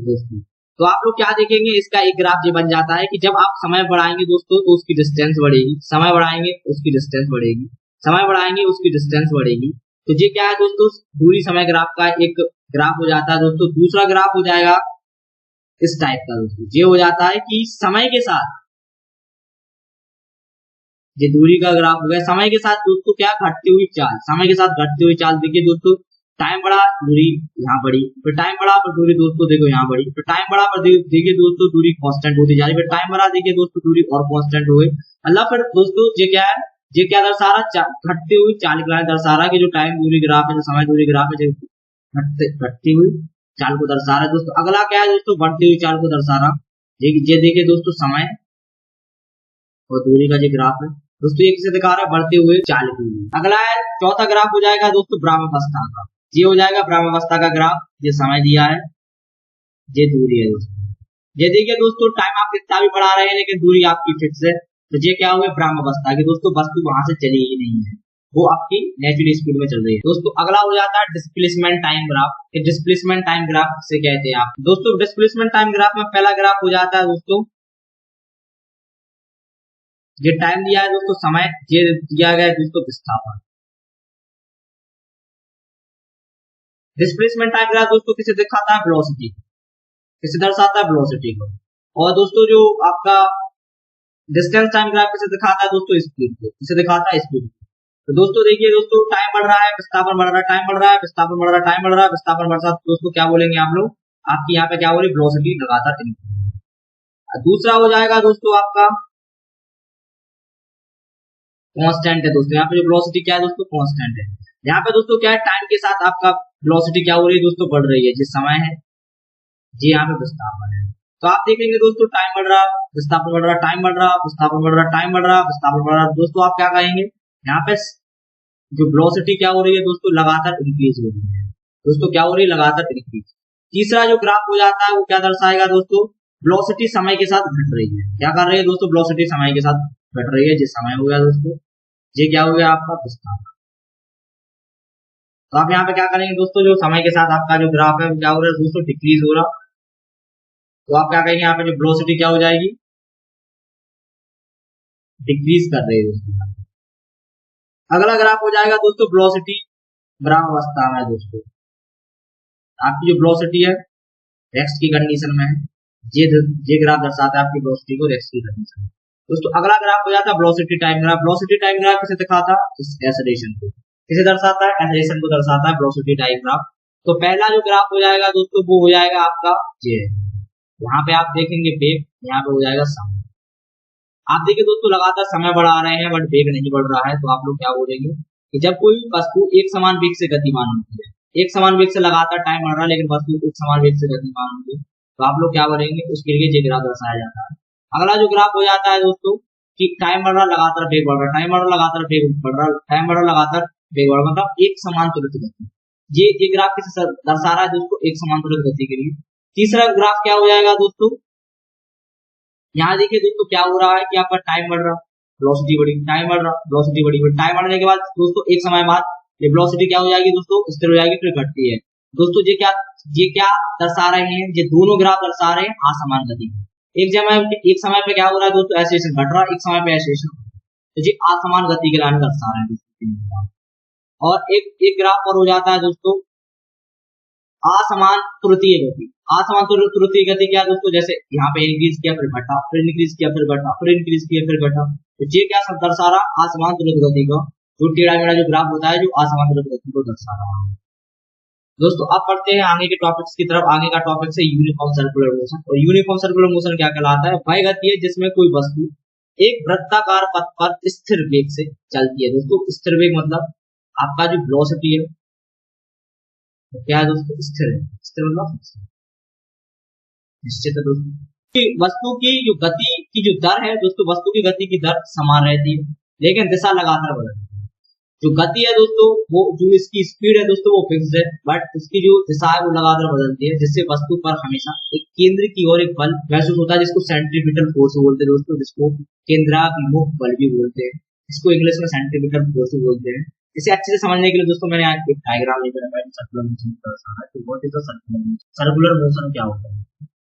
दोस्तों। तो आप लोग क्या देखेंगे, इसका एक ग्राफ ये बन जाता है कि जब आप समय बढ़ाएंगे दोस्तों तो उसकी डिस्टेंस बढ़ेगी, समय बढ़ाएंगे उसकी डिस्टेंस बढ़ेगी, समय बढ़ाएंगे उसकी डिस्टेंस बढ़ेगी। तो ये क्या है दोस्तों, दूरी समय ग्राफ का एक ग्राफ हो जाता है दोस्तों। दूसरा ग्राफ हो जाएगा इस टाइप का दोस्तों, ये हो जाता है कि समय के साथ, ये दूरी का ग्राफ हो गया, समय के साथ दोस्तों क्या घटती हुई चाल, समय के साथ घटती हुई चाल। देखिए दोस्तों टाइम बढ़ा दूरी यहाँ बढ़ी, फिर टाइम बढ़ा पर दूरी दोस्तों देखो यहाँ बढ़ी, फिर टाइम बढ़ा पर देखिए दोस्तों दूरी कांस्टेंट होती जा रही, फिर टाइम बढ़ा देखिए दोस्तों दूरी और कांस्टेंट हो गई। अल्लाह फिर दोस्तों ये क्या है, ये क्या दर्शा रहा, घटती हुई चाल का दर्शा रहा है, कि जो टाइम दूरी ग्राफ है, जो समय दूरी ग्राफ है, घटती हुई चाल को दर्शा रहा है दोस्तों। अगला क्या है दोस्तों, बढ़ती हुई चाल को दर्शा रहा, ये देखिए दोस्तों समय और दूरी का जो ग्राफ है दोस्तों, एक से दिखा रहा है बढ़ते हुए चाल की। अगला है चौथा ग्राफ हो जाएगा दोस्तों ब्रह्मावस्था का, ये हो जाएगा ब्रह्मावस्था का ग्राफ, ये समय दिया है, ये दूरी है दोस्तों। ये देखिए दोस्तों टाइम आप कितना भी बढ़ा रहे हैं लेकिन दूरी आपकी फिक्स है, तो ये क्या हुआ ब्रह्मावस्था की दोस्तों, वस्तु वहां से चली ही नहीं है, वो आपकी नेचुरल स्पीड में चल रही है दोस्तों। अगला हो जाता है displacement time graph. Displacement time graph से कहते हैं आप दोस्तों, डिस्प्लेसमेंट टाइम ग्राफ में पहला ग्राफ हो जाता है दोस्तों, ये टाइम दिया है दोस्तों समय, ये दिया गया है दोस्तों विस्थापन। डिस्प्लेसमेंट टाइम ग्राफ दोस्तों किसे दिखाता है, वेलोसिटी, किसे दर्शाता है वेलोसिटी को। और दोस्तों जो आपका डिस्टेंस टाइम ग्राफ किसे दिखाता है दोस्तों, स्पीड को, किसे दिखाता है स्पीड। तो दोस्तों देखिए दोस्तों, टाइम बढ़ रहा है, विस्थापन बढ़ रहा है, टाइम बढ़ रहा है, विस्थापन बढ़ रहा है, टाइम बढ़ रहा है, विस्थापन बढ़ रहा है। दोस्तों क्या बोलेंगे आप लोग, आपकी यहाँ पे क्या हो रही है, वेलोसिटी लगातार increase। दूसरा हो जाएगा दोस्तों आपका कांस्टेंट है। दोस्तों यहाँ पे जो वेलोसिटी क्या है दोस्तों, कांस्टेंट है। यहाँ पे दोस्तों क्या है, टाइम के साथ आपका वेलोसिटी क्या हो रही है दोस्तों, बढ़ रही है। जिस समय है जी, यहाँ पे विस्थापन है। तो आप देखेंगे दोस्तों, टाइम बढ़ रहा, विस्थापन बढ़ रहा, टाइम बढ़ रहा, विस्थापन बढ़ रहा, टाइम बढ़ रहा, विस्थापन बढ़ रहा। दोस्तों आप क्या कहेंगे, यहाँ पे जो वेलोसिटी क्या हो रही है दोस्तों, लगातार इंक्रीज हो रही है। दोस्तों क्या हो रही है, लगातार इंक्रीज। तीसरा जो ग्राफ हो जाता है वो क्या दर्शाएगा दोस्तों, वेलोसिटी समय के साथ घट रही है। क्या कर रही है दोस्तों, वेलोसिटी समय के साथ घट रही है। जिस समय हो गया दोस्तों, ये क्या हो गया आपका विस्थापन। तो आप यहाँ पे क्या करेंगे दोस्तों, जो समय के साथ आपका जो ग्राफ है वो क्या हो रहा है दोस्तों, डिक्रीज हो रहा। तो आप क्या कहेंगे, यहाँ पे जो वेलोसिटी क्या हो जाएगी, डिक्रीज कर रही है दोस्तों। अगला ग्राफ हो जाएगा दोस्तों वेलोसिटी विरामावस्था में। दोस्तों आपकी जो वेलोसिटी है रेस्ट की कंडीशन में है, ये ग्राफ दर्शाता है आपकी वेलोसिटी को रेस्ट की कंडीशन में। दोस्तों अगला ग्राफ हो जाता है velocity time graph. Velocity time graph किसे दिखाता है, इस एक्सेलरेशन को किसे दर्शाता है, एक्सेलरेशन को दर्शाता है वेलोसिटी टाइम ग्राफ। तो पहला जो ग्राफ हो जाएगा दोस्तों वो हो जाएगा आपका ये, यहाँ पे आप देखेंगे वेग, यहाँ पे हो जाएगा समय। आप देखिए दोस्तों, लगातार समय बढ़ा रहे हैं बट वेग नहीं बढ़ रहा है। तो आप लोग क्या बोलेंगे कि जब कोई वस्तु एक समान वेग से गतिमान होती है, एक समान वेग से लगातार टाइम बढ़ रहा है लेकिन वस्तु एक समान वेग से गतिमान होती है, तो आप लोग क्या बोलेंगे, उसके लिए ये ग्राफ दर्शाया जाता है। अगला जो ग्राफ हो जाता है दोस्तों कि टाइम बढ़ रहा, लगातार वेग बढ़ रहा, टाइम बढ़ रहा, लगातार वेग बढ़ रहा, टाइम बढ़ रहा, लगातार वेग बढ़ रहा, मतलब एक समान त्वरित गति। ये ग्राफ किसे दर्शा रहा है दोस्तों, एक समान त्वरित गति के लिए। तीसरा ग्राफ क्या हो जाएगा दोस्तों, यहाँ देखिए दोस्तों क्या हो रहा है कि आपका टाइम बढ़ रहा, वेलोसिटी बढ़ी, टाइम बढ़ रहा, वेलोसिटी बढ़ी। टाइम बढ़ने के बाद दोस्तों एक समय बाद ये वेलोसिटी क्या हो जाएगी दोस्तों, स्थिर हो जाएगी, फिर घटती है। दोस्तों ये क्या दर्शा रहे हैं, ये दोनों ग्राफ दर्शा रहे हैं असमान गति। एक समय पे क्या हो रहा है दोस्तों, एक्सेलरेशन घट रहा, एक समय पे एक्सेलरेशन, तो ये असमान गति के लाइन दर्शा रहे हैं दोस्तों। और एक ग्राफ पर हो जाता है दोस्तों असमान त्रुटीय गति। असमान त्रुटीय गति क्या दोस्तों, जैसे यहाँ पे इंक्रीज किया फिर घटा, फिर इंक्रीज किया फिर घटा, फिर इंक्रीज किया फिर घटा। तो ये क्या सब दर्शा रहा, असमान त्रुट गति का जो टेढ़ा मेढ़ा जो ग्राफ होता है, जो असमान त्रुट गति को दर्शा रहा है। दोस्तों अब पढ़ते हैं आगे के टॉपिक्स की तरफ। आगे का टॉपिक है यूनिफॉर्म सर्कुलर मोशन। और यूनिफॉर्म सर्कुलर मोशन क्या कहलाता है, वह गति है जिसमें कोई वस्तु एक वृत्ताकार पथ पर स्थिर वेग से चलती है। दोस्तों स्थिर वेग मतलब आपका जो वेलोसिटी है क्या है दोस्तों, स्थिर है। स्थिर मतलब निश्चित है दोस्तों। वस्तु की जो गति की जो दर है दोस्तों, वस्तु की गति की दर समान रहती है लेकिन दिशा लगातार बदलती है। जो गति है दोस्तों, वो जो इसकी स्पीड है दोस्तों वो फिक्स है, बट उसकी जो दिशा है वो लगातार बदलती है, जिससे वस्तु पर हमेशा एक केंद्र की ओर एक बल महसूस होता है, जिसको सेंट्रीपिटल फोर्स बोलते हैं दोस्तों, जिसको केंद्राभिमुख बल भी बोलते हैं, इसको इंग्लिश में सेंट्रीपिटल फोर्स बोलते हैं। इसे अच्छे से समझने के लिए दोस्तों मैंने आज एक डायग्राम लेकर आया सर्कुलर मोशन। सर्कुलर मोशन क्या होता है,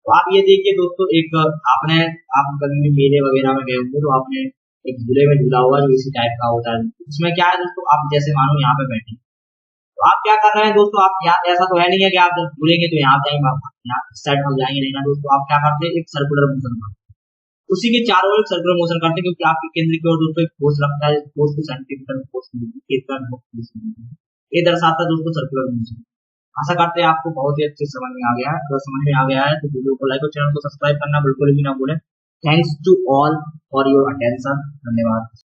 तो आप ये देखिए दोस्तों, एक आप कभी भी मेले वगैरह में गए होंगे तो आपने एक झूले में झूला हुआ जो इसी टाइप का होता है। उसमें क्या है दोस्तों, आप जैसे मानो यहाँ पे बैठे, तो आप क्या कर रहे हैं दोस्तों, आप यहाँ ऐसा तो है नहीं है कि आप जब झूलेंगे तो यहाँ जाएंगे, आप यहाँ सेट हो जाएंगे, नहीं ना दोस्तों। आप क्या करते हैं, एक सर्कुलर मोशन करते हैं, उसी के चारों ओर सर्कुलर मोशन करते हैं, क्योंकि आपके केंद्र की ओर दोस्तों एक फोर्स लगता है, फोर्स को सेंट्रीपिटल फोर्स ये दर्शाता है दोस्तों सर्कुलर मोशन। आशा करते हैं आपको बहुत ही अच्छे समझ में आ गया है। अगर समझ में आ गया है तो वीडियो को लाइक और चैनल को सब्सक्राइब करना बिल्कुल भी ना भूलें। Thanks to all for your attention. धन्यवाद।